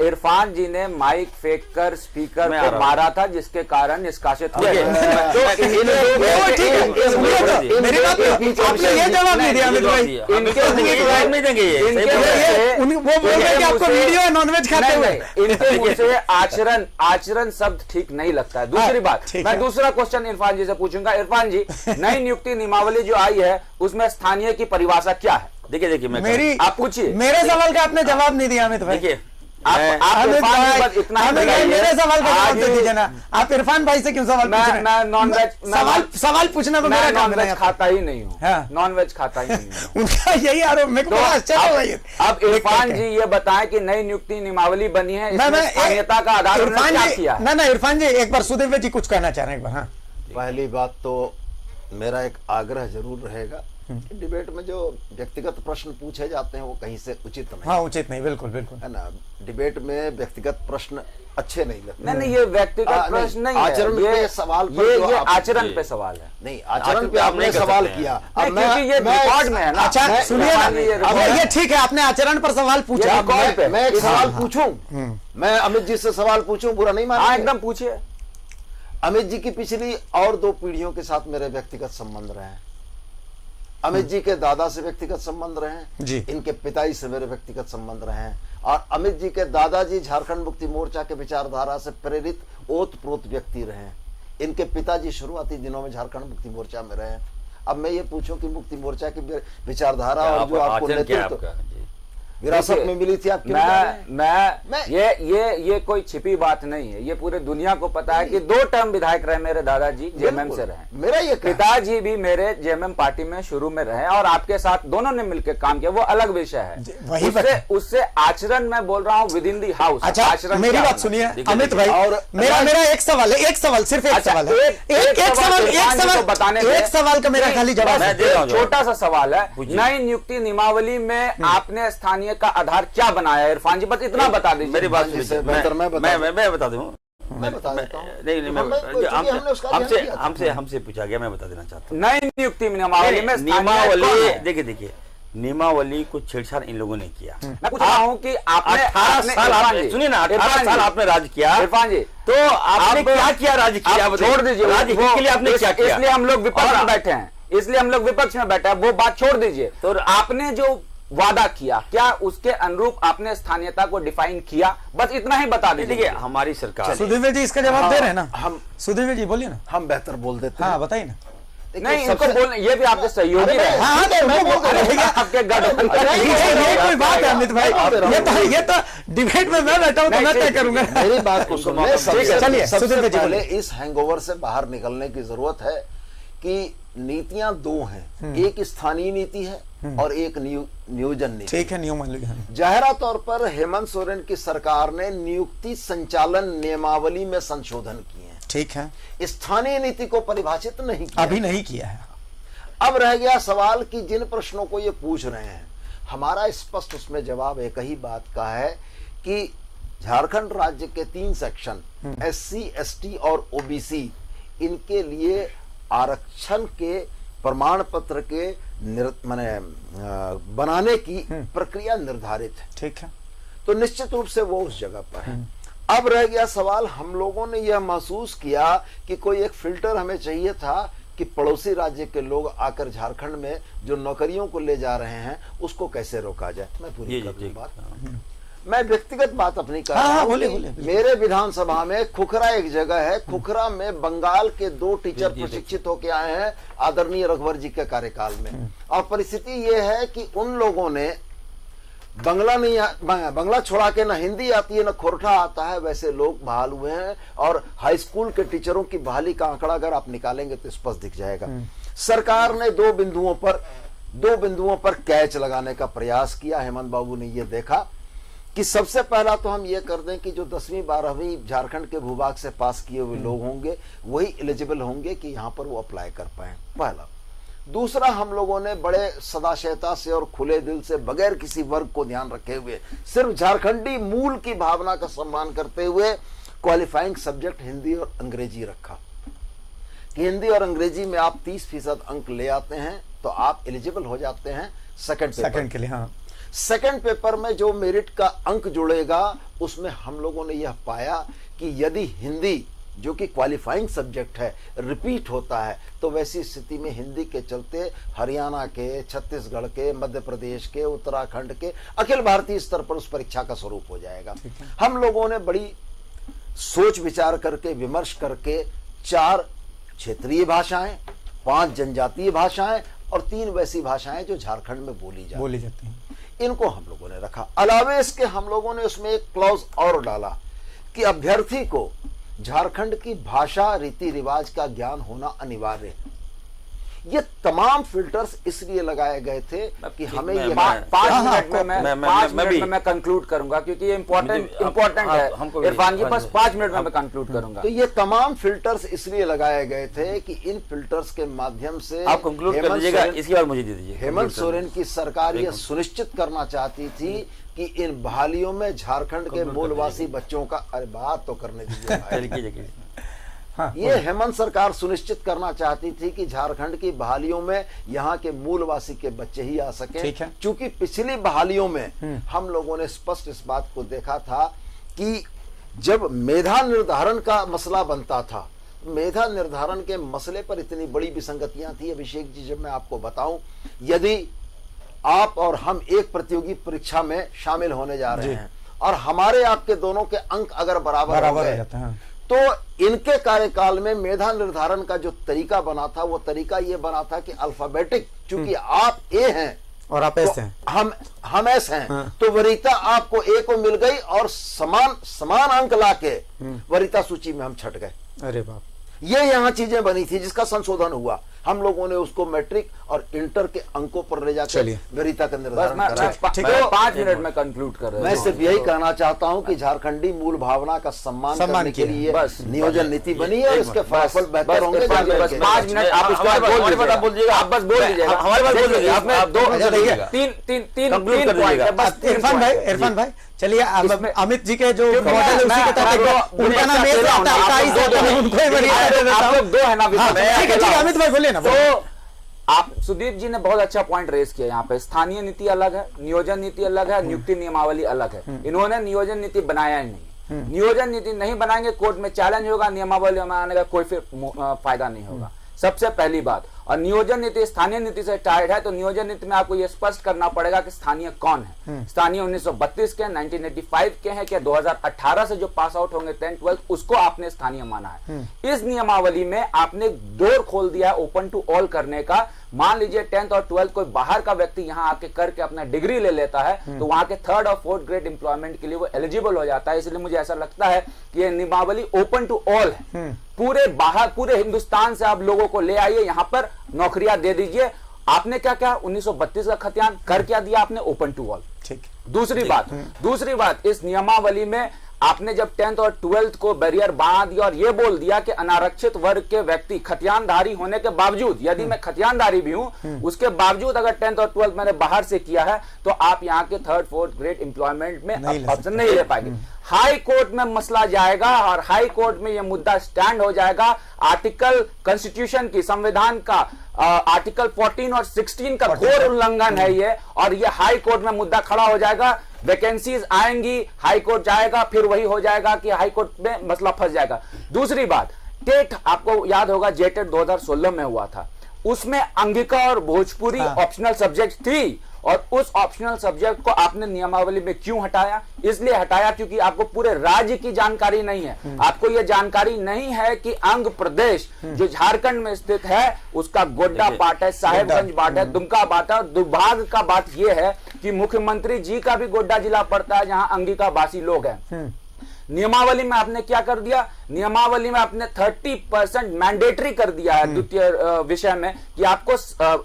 इरफान जी ने माइक फेंक कर स्पीकर को मारा था, जिसके कारण निष्कासित हुए। मेरी बात आपने ये जवाब नहीं दिया अमित भाई। वो बोल रहे कि आपको वीडियो है नॉनवेज खाते हुए। इनके मुंह से आचरण शब्द ठीक नहीं लगता है। दूसरी बात, मैं दूसरा क्वेश्चन इरफान जी से पूछूंगा। इरफान जी, नई नियुक्ति नियमावली जो आई है उसमें स्थानीय की परिभाषा क्या है? देखिए मेरी, आप पूछिए। मेरे सवाल का आपने जवाब नहीं दिया अमित भाई। देखिए इतना मेरे सवाल का जवाब दे दीजिए ना। आप इरफान भाई से क्यों सवाल पूछ रहे हैं? मैं नॉनवेज सवाल पूछना तो मेरा काम नॉनवेज खाता ही नहीं हूँ। हाँ। नॉनवेज खाता ही नहीं हूँ। उनका यही आरोप, मेरे को बड़ा आश्चर्य हुआ। अब इरफान जी ये बताएं कि नई नियुक्ति नियमावली बनी है, इसमें स्थानीयता का आधार उन्होंने क्या किया है? ना इरफान जी एक बार सुदेव जी कुछ कहना चाह रहे हैं एक बार। हाँ, पहली बात तो मेरा एक आग्रह जरूर रहेगा कि डिबेट में जो व्यक्तिगत प्रश्न पूछे जाते हैं वो कहीं से उचित नहीं। हाँ, उचित नहीं, बिल्कुल है ना। डिबेट में व्यक्तिगत प्रश्न अच्छे नहीं लगते। नहीं, ये व्यक्तिगत प्रश्न नहीं है, आचरण पे सवाल पर ये आचरण पे सवाल है। नहीं, आचरण पे आपने सवाल किया। अब ये रिकॉर्ड में है ना। अच्छा सुनिए ना, ये ठीक है, आपने आचरण पर सवाल पूछा। मैं एक सवाल पूछूं, मैं अमित जी से सवाल पूछूं, बुरा नहीं माना? एकदम पूछिए। अमित जी की पिछली और 2 पीढ़ियों के साथ मेरे व्यक्तिगत संबंध रहे हैं। अमित जी के दादा से व्यक्तिगत संबंध रहे हैं, इनके पिताजी से मेरे व्यक्तिगत संबंध रहे हैं, और अमित जी के दादाजी झारखंड मुक्ति मोर्चा के विचारधारा से प्रेरित ओतप्रोत व्यक्ति रहे हैं। इनके पिताजी शुरुआती दिनों में झारखंड मुक्ति मोर्चा में रहे। अब मैं ये पूछूं कि मुक्ति मोर्चा की विचारधारा और जो आपको नेतृत्व, विरासत में मिली थी, आप क्यों जा रहे हैं? मैं ये कोई छिपी बात नहीं है, ये पूरे दुनिया को पता है कि 2 टर्म विधायक रहे मेरे दादाजी, जेएमएम से रहे। मेरा ये पिताजी भी मेरे जेएमएम पार्टी में शुरू में रहे और आपके साथ दोनों ने मिलकर काम किया, वो अलग विषय है। उससे आचरण मैं बोल रहा हूँ विद इन दी हाउस। अच्छा मेरी बात सुनिए अमित भाई, और मेरा एक सवाल है, एक सवाल, सिर्फ एक सवाल है, एक सवाल का मेरा खाली जवाब, छोटा सा सवाल है। नई नियुक्ति नियमावली में आपने स्थानीय का आधार क्या बनाया इरफान जी, बस इतना बता दीजिए। मेरी बात मैं बता दूं, मैं बता देता हूँ। नहीं, हमसे पूछा गया, मैं बता देना चाहता हूँ। नई नियुक्ति नियमावली में नियमावली देखिए नियमावली को छेड़छाड़ इन लोगों ने किया। मैं पूछ रहा हूँ कि आपने 18 साल, सुनिए ना, 18 साल आपने राज किया इरफान जी, तो आपने क्या किया? राज किया, छोड़ दीजिए, राज के लिए आपने क्या किया? इसलिए हम लोग विपक्ष में बैठे हैं, इसलिए हम लोग विपक्ष में बैठे हैं, वो बात छोड़ दीजिए। तो आपने जो वादा किया, क्या उसके अनुरूप आपने स्थानीयता को डिफाइन किया? बस इतना ही बता दीजिए। देखिए हमारी सरकार, सुधीर जी इसका जवाब दे रहे हैं ना, हम सुधीर जी बोलिए ना। हम बेहतर बोल देते हैं। हाँ बताइए ना। नहीं, इनको बोलने, ये भी आपके सहयोगी रहे। आपके कोई बात है अमित भाई, ये तो डिबेट में मैं बैठा हूँ तो मैं तय करूंगा। मेरी बात को सुनिए, चलिए सबसे पहले इस हैंगओवर से बाहर निकलने की जरूरत है कि नीतियां 2 हैं, एक स्थानीय नीति है और एक नियोजन नीति। ठीक है, नियम जाहिरा तौर पर हेमंत सोरेन की सरकार ने नियुक्ति संचालन नियमावली में संशोधन किए हैं। ठीक है, स्थानीय नीति को परिभाषित नहीं किया, अभी नहीं किया है। अब रह गया सवाल कि जिन प्रश्नों को ये पूछ रहे हैं, हमारा स्पष्ट उसमें जवाब एक ही बात का है कि झारखंड राज्य के 3 सेक्शन SC, ST और OBC, इनके लिए आरक्षण के प्रमाण पत्र के बनाने की प्रक्रिया निर्धारित है। ठीक है, तो निश्चित रूप से वो उस जगह पर है। अब रह गया सवाल, हम लोगों ने यह महसूस किया कि कोई एक फिल्टर हमें चाहिए था कि पड़ोसी राज्य के लोग आकर झारखंड में जो नौकरियों को ले जा रहे हैं उसको कैसे रोका जाए। मैं पूरी बात, मैं व्यक्तिगत बात अपनी कर रहा हूं। मेरे विधानसभा में खुखरा एक जगह है, खुखरा में बंगाल के 2 टीचर प्रशिक्षित होकर आए हैं आदरणीय रघुवर जी के कार्यकाल में, और परिस्थिति ये है कि उन लोगों ने बंगला छोड़ा के ना हिंदी आती है ना खोरठा आता है, वैसे लोग बहाल हुए हैं। और हाई स्कूल के टीचरों की बहाली का आंकड़ा अगर आप निकालेंगे तो स्पष्ट दिख जाएगा। सरकार ने 2 बिंदुओं पर कैच लगाने का प्रयास किया। हेमंत बाबू ने यह देखा कि सबसे पहला तो हम ये कर दें कि जो 10वीं 12वीं झारखंड के भूभाग से पास किए हुए लोग होंगे वही एलिजिबल होंगे कि यहाँ पर वो अप्लाई कर पाए, पहला। दूसरा, हम लोगों ने बड़े सदाशयता से और खुले दिल से, बगैर किसी वर्ग को ध्यान रखे हुए, सिर्फ झारखंडी मूल की भावना का सम्मान करते हुए क्वालिफाइंग सब्जेक्ट हिंदी और अंग्रेजी रखा कि हिंदी और अंग्रेजी में आप 30% अंक ले आते हैं तो आप एलिजिबल हो जाते हैं सेकंड के लिए। हाँ, सेकंड पेपर में जो मेरिट का अंक जुड़ेगा उसमें हम लोगों ने यह पाया कि यदि हिंदी, जो कि क्वालिफाइंग सब्जेक्ट है, रिपीट होता है तो वैसी स्थिति में हिंदी के चलते हरियाणा के, छत्तीसगढ़ के, मध्य प्रदेश के, उत्तराखंड के अखिल भारतीय स्तर पर उस परीक्षा का स्वरूप हो जाएगा। हम लोगों ने बड़ी सोच विचार करके, विमर्श करके 4 क्षेत्रीय भाषाएं, 5 जनजातीय भाषाएं और 3 वैसी भाषाएं जो झारखंड में बोली जाती हैं, इनको हम लोगों ने रखा। अलावे इसके हम लोगों ने उसमें एक क्लॉज और डाला कि अभ्यर्थी को झारखंड की भाषा, रीति रिवाज का ज्ञान होना अनिवार्य है। ये तमाम फिल्टर्स इसलिए लगाए गए थे कि हमें ये 5 मिनट में मैं कंक्लूड करूंगा, क्योंकि ये इंपॉर्टेंट है इरफान जी, बस 5 मिनट में मैं कंक्लूड करूंगा। तो ये तमाम फिल्टर्स इसलिए लगाए गए थे कि इन फिल्टर्स के माध्यम से आप कंक्लूड कर दीजिएगा, इसके बाद मुझे दे दीजिए। हेमंत सोरेन की सरकार ये सुनिश्चित करना चाहती थी कि इन बहालियों में झारखंड के मूलवासी बच्चों का, अरे बात तो करने दीजिए। हाँ, ये हेमंत सरकार सुनिश्चित करना चाहती थी कि झारखंड की बहालियों में यहाँ के मूलवासी के बच्चे ही आ सके। क्योंकि पिछली बहालियों में हम लोगों ने स्पष्ट इस बात को देखा था कि जब मेधा निर्धारण का मसला बनता था, मेधा निर्धारण के मसले पर इतनी बड़ी विसंगतियां थी अभिषेक जी, जब मैं आपको बताऊं, यदि आप और हम एक प्रतियोगी परीक्षा में शामिल होने जा रहे हैं और हमारे आपके दोनों के अंक अगर बराबर हो गए तो इनके कार्यकाल में मेधा निर्धारण का जो तरीका बना था वो तरीका ये बना था कि अल्फाबेटिक, चूंकि आप ए हैं और आप एस हैं, हम ऐसे हैं, तो वरीयता आपको ए को मिल गई और समान अंक लाके वरीयता सूची में हम छट गए। अरे बाप, ये यहाँ चीजें बनी थी जिसका संशोधन हुआ। हम लोगों ने उसको मैट्रिक और इंटर के अंकों पर ले जाकर वरीयता का निर्धारण करा। ठीक है, 5 मिनट में कंक्लूड कर रहा हूं। मैं सिर्फ यही कहना चाहता हूं कि झारखंडी मूल भावना का सम्मान करने के लिए बस नियोजन नीति बनी है, इसके फलाफल बेहतर होंगे। 5 मिनट आप उसके बाद बोल दीजिएगा, आप बस बोल दीजिएगा, हमारे बात बोल दीजिए। आपने 3 पॉइंट है बस। इरफान भाई चलिए, अमित जी के जो मॉडल है उसी के तहत उनका नाम ये आता है, उनको ही वरीयता दे देता हूं। आप लोग 2 है ना, ठीक है अमित भाई बोलिए ना। तो आप सुदीप जी ने बहुत अच्छा पॉइंट रेज किया। यहाँ पे स्थानीय नीति अलग है, नियोजन नीति अलग है, नियुक्ति नियमावली अलग है। इन्होंने नियोजन नीति बनाया ही नहीं। नियोजन नीति नहीं बनाएंगे, कोर्ट में चैलेंज होगा, नियमावली बनाने का कोई फिर फायदा नहीं होगा, सबसे पहली बात। और नियोजन नीति स्थानीय नीति से टाइड है, तो नियोजन नीति में आपको यह स्पष्ट करना पड़ेगा कि स्थानीय कौन है। स्थानीय 1932 के, 1985 के हैं, क्या 2018 से जो पास आउट होंगे 10th 12th उसको आपने स्थानीय माना है। इस नियमावली में आपने डोर खोल दिया है ओपन टू ऑल करने का। मान लीजिए 10th और 12th कोई बाहर का व्यक्ति यहाँ आके करके अपना डिग्री ले लेता है, तो वहां के 3rd और 4th ग्रेड एम्प्लॉयमेंट के लिए वो एलिजिबल हो जाता है। इसलिए मुझे ऐसा लगता है कि ये नियमावली ओपन टू ऑल है। पूरे हिंदुस्तान से आप लोगों को ले आइए, यहाँ पर नौकरियां दे दीजिए। आपने क्या क्या 1932 का खतियान कर क्या दिया आपने, ओपन टू ऑल। ठीक। दूसरी बात, इस नियमावली में आपने जब 10th और 12th को बैरियर बना दिया और ये बोल दिया कि अनारक्षित वर्ग के व्यक्ति खतियानधारी होने के बावजूद, यदि मैं खतियानधारी भी हूं उसके बावजूद अगर 10th और 12th मैंने बाहर से किया है, तो आप यहाँ के 3rd 4th ग्रेड एम्प्लॉयमेंट में ऑप्शन नहीं ले पाएंगे। हाई कोर्ट में मसला जाएगा और हाई कोर्ट में यह मुद्दा स्टैंड हो जाएगा। आर्टिकल कॉन्स्टिट्यूशन की, संविधान का आर्टिकल 14 और 16 का घोर उल्लंघन है ये, और ये हाई कोर्ट में मुद्दा खड़ा हो जाएगा। वैकेंसीज आएंगी, हाई कोर्ट जाएगा, फिर वही हो जाएगा कि हाई कोर्ट में मसला फंस जाएगा। दूसरी बात, टेट आपको याद होगा जेटेट 2016 में हुआ था, उसमें अंगिका और भोजपुरी ऑप्शनल सब्जेक्ट थी, और उस ऑप्शनल सब्जेक्ट को आपने नियमावली में क्यों हटाया? इसलिए हटाया क्योंकि आपको पूरे राज्य की जानकारी नहीं है। आपको यह जानकारी नहीं है कि अंग प्रदेश जो झारखंड में स्थित है उसका गोड्डा पार्ट है, साहेबगंज पार्ट है, दुमका पार्ट है। और दुर्भाग्य का बात यह है कि मुख्यमंत्री जी का भी गोड्डा जिला पड़ता है जहां अंगिका वासी लोग हैं। नियमावली में आपने क्या कर दिया? नियमावली में आपने 30% मैंडेटरी कर दिया है द्वितीय विषय में कि आपको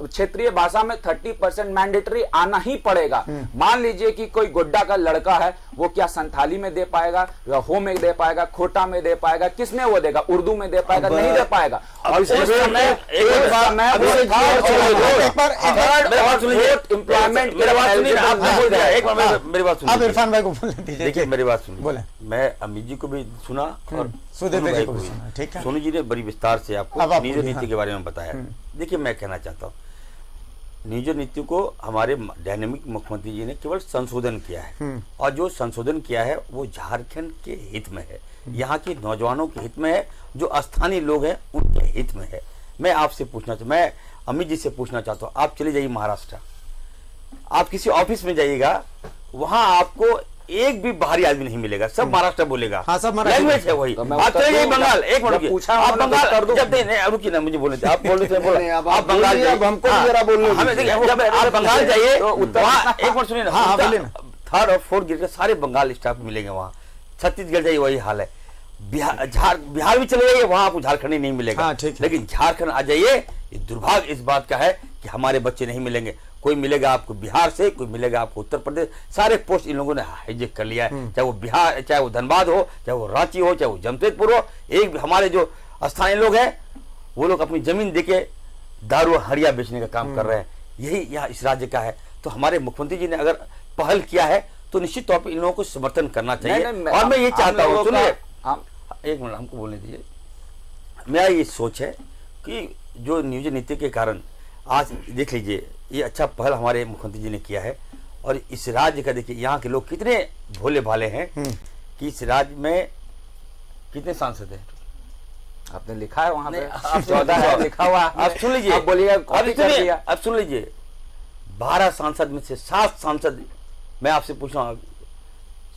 क्षेत्रीय भाषा में 30% मैंडेटरी आना ही पड़ेगा। मान लीजिए कि कोई गोड्डा का लड़का है, वो क्या संथाली में दे पाएगा, या हो में दे पाएगा, खोटा में दे पाएगा, किसमें वो देगा? उर्दू में दे पाएगा? नहीं दे पाएगा। और अब इरफान भाई को बोलने दीजिए। देखिए मेरी बात सुनिए, बोले। मैं अमित जी को भी सुना और सुदेव भाई को भी सुना, ठीक है। सोनू जी ने बड़ी विस्तार से आपको नियोजन नीति के बारे में बताया। देखिए मैं कहना चाहता हूँ, नियोजन नीति को हमारे डायनेमिक मुख्यमंत्री जी ने केवल संशोधन किया है, और जो संशोधन किया है वो झारखंड के हित में है, यहाँ के नौजवानों के हित में है, जो स्थानीय लोग हैं उनके हित में है। मैं आपसे मैं अमित जी से पूछना चाहता हूँ, आप चले जाइए महाराष्ट्र, आप किसी ऑफिस में जाइएगा, वहां आपको एक भी बाहरी आदमी नहीं मिलेगा, सब महाराष्ट्र बोलेगा। हाँ, सब लैंग्वेज है वही। आप चले जाइए बंगाल, एक मिनट पूछा, आप बंगाल जब रुकिए ना, मुझे बोलने थे, आप बोल रहे थे, आप बंगाल जाइए, हमको जरा बोलने जब आप बंगाल जाइए, एक मिनट सुनिए ना, 3rd और 4th ग्रेड के सारे बंगाल स्टाफ मिलेंगे वहाँ। छत्तीसगढ़ जाइए वही हाल है, बिहार भी चले जाइए, वहां आपको झारखंडी नहीं मिलेगा। लेकिन झारखंड आ जाइए, ये दुर्भाग्य इस बात का है कि हमारे बच्चे नहीं मिलेंगे। कोई मिलेगा आपको बिहार से, कोई मिलेगा आपको उत्तर प्रदेश, सारे पोस्ट इन लोगों ने हाईजेक कर लिया है, चाहे वो बिहार, चाहे वो धनबाद हो, चाहे वो रांची हो, चाहे वो जमशेदपुर हो। एक हमारे जो स्थानीय लोग हैं वो लोग अपनी जमीन देके दारू और हड़िया बेचने का काम कर रहे हैं। यही यहाँ इस राज्य का है। तो हमारे मुख्यमंत्री जी ने अगर पहल किया है तो निश्चित तौर पर इन लोगों को समर्थन करना चाहिए। और मैं ये चाहता हूँ, सुनिए एक मिनट हमको बोलने दीजिए। मेरा ये सोच है कि जो नियोजन नीति के कारण आज देख लीजिए, ये अच्छा पहल हमारे मुख्यमंत्री जी ने किया है। और इस राज्य का देखिए, यहाँ के लोग कितने भोले भाले हैं कि इस राज्य में कितने सांसद हैं? आपने लिखा है वहां पे 14 है लिखा हुआ। आप सुन लीजिए, अब सुन लीजिए, 12 सांसद में से 7 सांसद, मैं आपसे पूछ रहा हूँ,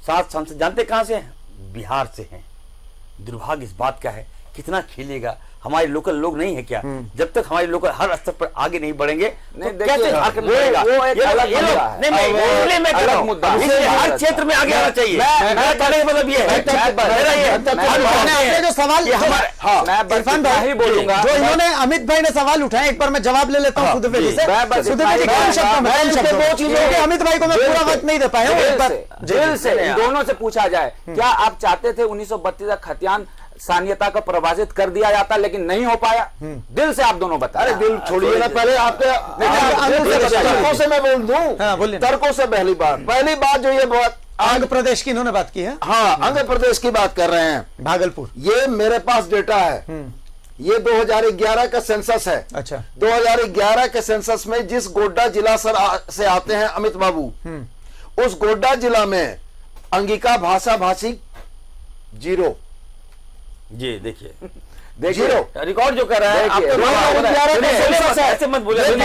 7 सांसद जानते कहाँ से हैं? बिहार से हैं। दुर्भाग्य इस बात का है, कितना खेलेगा हमारे लोकल लोग नहीं है क्या? जब तक हमारे लोकल हर स्तर पर आगे नहीं बढ़ेंगे नहीं, तो कैसे झारखंड वो बढ़ेगा? एक ये अलग लोग- मुद्दा है। नहीं, इसलिए मैं कह रहा हूं, मुद्दा है। इसलिए हर क्षेत्र में आगे आना चाहिए। मेरा कहने का मतलब ये है, मेरा ये आपने जो सवाल मैं बस इरफान इतना भाई ही बोलूंगा। जो इन्होंने अमित भाई ने सवाल उठाया, एक बार मैं जवाब ले लेता हूं सुदेव जी से। मैं बस सुदेव जी इतना ही कम शब्दों में, कम शब्दों में, क्योंकि अमित भाई को मैं पूरा वक्त नहीं दे पाया हूं। एक बार दिल से इन दोनों से पूछा जाए, क्या आप चाहते थे 1932 का खतियान सानियता को प्रभावित कर दिया जाता, लेकिन नहीं हो पाया? दिल से आप दोनों बताएं। अरे दिल छोड़िए ना, पहले आपके तर्कों से मैं बोल हाँ, बोलिए दूं। ना। तर्कों से पहली बात जो ये बात आंध्र प्रदेश की इन्होंने बात की है, हाँ, आंध्र प्रदेश की बात कर रहे हैं। भागलपुर। ये मेरे पास डेटा है, ये 2011 का सेंसस है। अच्छा। 2011 के सेंसस में जिस गोड्डा जिला से आते हैं अमित बाबू, उस गोड्डा जिला में अंगिका भाषा भाषी 0। जी देखिए जीरो रिकॉर्ड जो कर रहा है देखिए, आपको 2011 में सेंसस है। ऐसे मत बोलिए, ये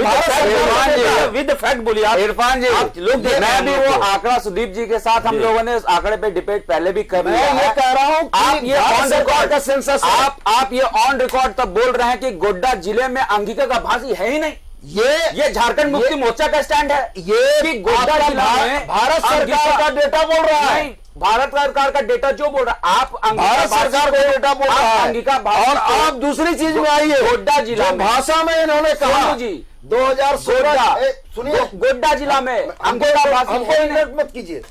भारत सरकार विद फैक्ट बोलिए आप। इरफान जी, आप लोग देख रहे मैं हैं भी हम वो लोग को। आंकड़ा सुदीप जी के साथ हम लोगों ने उस आंकड़े पे डिबेट पहले भी कर लिया मैं ये है। कह रहा हूं कि आप ये भारत ऑन सरकार रिकॉर्ड का सेंसस है। आप ये ऑन रिकॉर्ड तब बोल रहे हैं कि गोड्डा जिले में अंगिका का भाषी है ही नहीं। ये झारखंड मुक्ति मोर्चा का स्टैंड है ये कि गोड्डा आपका जिला में भारत सरकार का डेटा बोल रहा है। नहीं, भारत सरकार का डेटा जो बोल रहा है, आप भारत सरकार का डेटा बोल रहा है। अंगिका और आप दूसरी चीज में आइए, गोड्डा जिला जो में भाषा में इन्होंने कहा सोनू जी, 2016 सुनिए, गोड्डा जिला में अंगिका भाषी हमको है ही नहीं। इग्नोर मत कीजिए।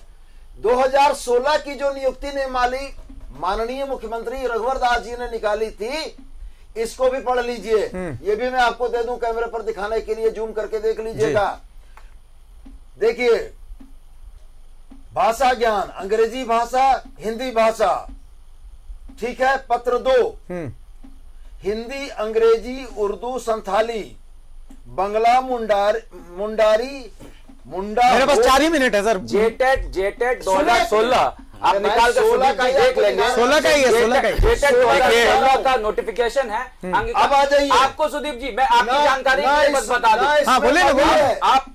2016 की जो नियुक्ति ने माननीय मुख्यमंत्री रघुवर दास जी ने निकाली थी, इसको भी पढ़ लीजिए। ये भी मैं आपको दे दूं कैमरे पर दिखाने के लिए, जूम करके देख लीजिएगा। देखिए, भाषा ज्ञान, अंग्रेजी भाषा, हिंदी भाषा, ठीक है। पत्र 2, हिंदी, अंग्रेजी, उर्दू, संथाली, बंगला, मुंडा मेरे पास 4 ही मिनट है सर। जेटेट 2016 आप निकाल कर 16 का देख लेंगे। 16 का ही है, 16 का ही। जेटेट 2016 का नोटिफिकेशन है। अब आ जाइए। आपको सुदीप जी, मैं आपकी जानकारी के लिए बस बता दूं। हाँ, बोलिए ना, बोलिए। आप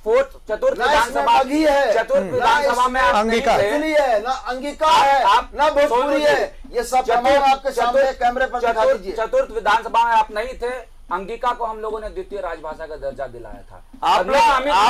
फोर्थ चतुर्थ ना विधानसभा इसमें बगी है, चतुर्थ विधानसभा में आप नहीं अंगिका। थे। इसलिए है ना अंगिका है, आप ना भोजपुरी है। ये सब तमाम आपके सामने कैमरे पर दिखा दीजिए। चतुर्थ विधानसभा में आप नहीं थे। अंगिका को हम लोगों ने द्वितीय राजभाषा का दर्जा दिलाया था। आप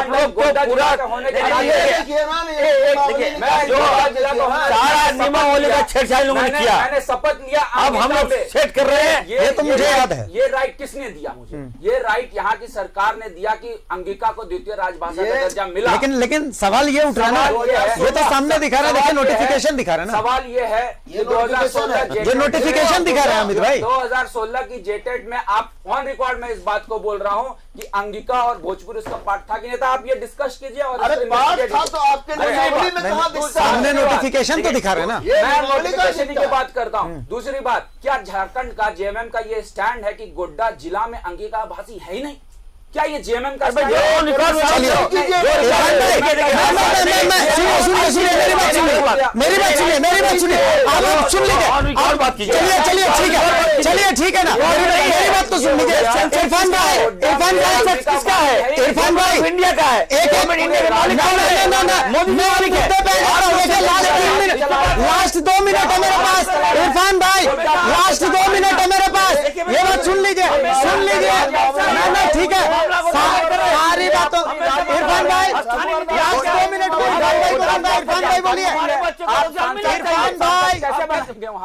लोग गोड्डा पूरा जिला का होने के ये नाते देखिए ना, देखिए, मैं जो जिला को सारा नियमावली का छेड़छाड़ लोगों ने किया। मैंने शपथ लिया। अब हम लोग सेट कर रहे हैं। ये तो मुझे याद है। ये राइट किसने दिया मुझे? ये राइट यहाँ की सरकार ने दिया कि अंगिका को द्वितीय राजभाषा का दर्जा मिला। लेकिन सवाल ये उठ रहा है ना, सवाल ये है- ये तो सामने दिखा रहा है, देखिए नोटिफिकेशन दिखा रहा है ना। सवाल ये है ये नोटिफिकेशन ये नोटिफिकेशन दिखा रहा है अमित भाई। 2016 की जेटेट में आप ऑन रिकॉर्ड में इस बात को बोल रहा हूं कि अंगिका और भोजपुरी उसका पार्ट था कि नहीं था। आप ये डिस्कस कीजिए और अरे इसको पार्ट investigate था कीजिए। तो आपके अरे नियमावली में नहीं, कहाँ दूसरा- दिखता है? सामने नोटिफिकेशन तो दिखा रहे हैं ना। ये मैं नियमावली का नोटिफिकेशन दिखता की है। बात करता हूं। दूसरी बात, क्या झारखंड का जेएमएम का ये स्टैंड है कि गोड्डा जिला में अंगिका भाषी है ही नहीं? क्या ये जेएमएम का स्टैंड है? सुनिए, मेरी बात सुनिए, आप सुन लीजिए। चलिए ठीक है ना, मेरी बात तो सुन लीजिए। इरफान भाई सच किसका है? इरफान भाई इंडिया का है। एक इंडिया के मालिक लास्ट 2 मिनट है मेरे पास। इरफान भाई लास्ट 2 मिनट है मेरे पास। ये बात सुन लीजिए। ना ठीक है, सारी बातों इरफान भाई लास्ट 2 मिनट में इरफान भाई बोलिए। इरफान भाई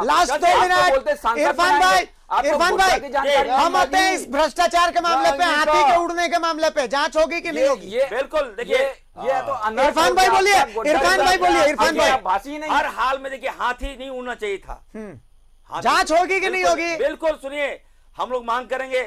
लास्ट 2 मिनट। इरफान भाई हम आते हैं इस भ्रष्टाचार के मामले पे, हाथी के उड़ने के मामले पे। जांच होगी कि नहीं होगी? बिल्कुल देखिए, ये तो इरफान भाई बोलिए। इरफान भाई बोलिए। इरफान भाई भाषी नहीं हर हाल में देखिए हाथी नहीं उड़ना चाहिए था। हाथी- जांच होगी कि नहीं होगी? बिल्कुल सुनिए, हम लोग मांग करेंगे,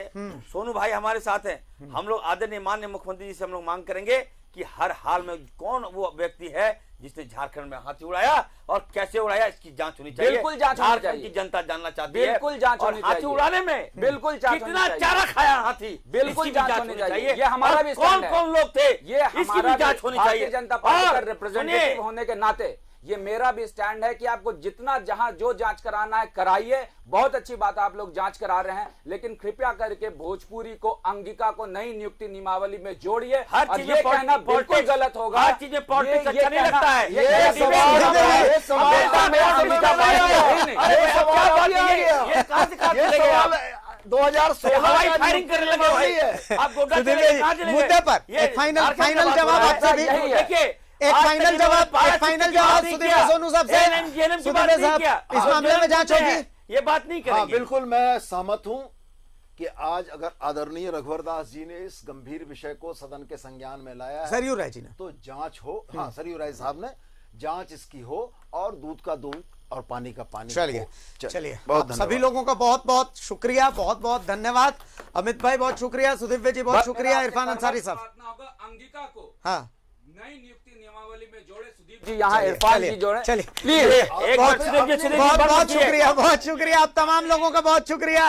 सोनू भाई हमारे साथ हैं, हम लोग आदरणीय माननीय मुख्यमंत्री जी से हम लोग मांग करेंगे कि हर हाल में कौन वो व्यक्ति है जिसने झारखंड में हाथी उड़ाया और कैसे उड़ाया, इसकी जांच होनी चाहिए। बिल्कुल जांच होनी झारखंड चाहिए। की जनता जानना चाहती है। बिल्कुल जांच और होनी हाथी चाहिए। उड़ाने में बिल्कुल जांच कितना होनी चाहिए। चारा खाया हाथी, बिल्कुल इसकी भी जांच होनी चाहिए। ये और हमारा भी कौन स्टैंड है। कौन लोग थे, ये इसकी हमारा भी जांच होनी भारतीय चाहिए। जनता पार्टी का और रिप्रेजेंटेटिव होने के नाते ये मेरा भी स्टैंड है कि आपको जितना जहां जो जांच कराना है कराइए। बहुत अच्छी बात आप लोग जांच करा रहे हैं, लेकिन कृपया करके भोजपुरी को, अंगिका को नई नियुक्ति नियमावली में जोड़िए। हर और चीज ये में कहना बिल्कुल गलत होगा। हर चीज में पॉलिटिक्स अच्छा नहीं लगता है। ये सवाल 2016 हवाई फायरिंग करने लगे भाई। आप गोड्डा सुधीर चले जी, कहाँ चले मुद्दे गए? पर ये एक फाइनल झारखंड का जवाब बात आपसे भी यही है। देखिए, एक आज फाइनल तक जवाब भारत की सुधीर बात नहीं सुधीर किया। सोनू साहब से NNGLM की सुधीर बात नहीं साहब किया। इस मामले में जांच होगी। ये बात नहीं हाँ करेंगे। बिल्कुल, मैं सहमत हूं कि आज अगर आदरणीय रघुवर दास जी ने इस गंभीर विषय को सदन के संज्ञान में लाया है, सरयू राय जी ने तो जांच हो। हाँ, सरयू राय साहब ने जांच इसकी हो और दूध का दूध और पानी का पानी चलिए हो। चलिए, बहुत आप धन्यवाद। सभी लोगों का बहुत बहुत शुक्रिया, बहुत बहुत धन्यवाद। अमित भाई बहुत शुक्रिया, सुदीप जी बहुत शुक्रिया, इरफान अंसारी साहब। अंगिका को हाँ नई नियुक्ति नियमावली में जोड़े सुदीप जी, यहाँ इरफान जी जोड़े। चलिए प्लीज एक बहुत बार बहुत शुक्रिया, बहुत शुक्रिया आप तमाम लोगों का, बहुत शुक्रिया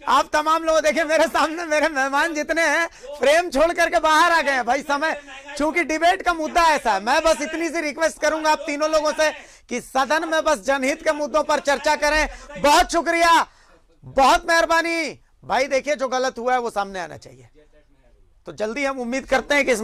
आप तमाम लोग। देखिए मेरे सामने मेरे मेहमान जितने हैं फ्रेम छोड़ करके बाहर आ गए हैं भाई। समय चूंकि डिबेट का मुद्दा ऐसा है, मैं बस इतनी सी रिक्वेस्ट करूंगा आप तीनों लोगों से कि सदन में बस जनहित के मुद्दों पर चर्चा करें। बहुत शुक्रिया, बहुत मेहरबानी भाई। देखिए जो गलत हुआ है वो सामने आना चाहिए। तो जल्दी हम उम्मीद करते हैं कि इस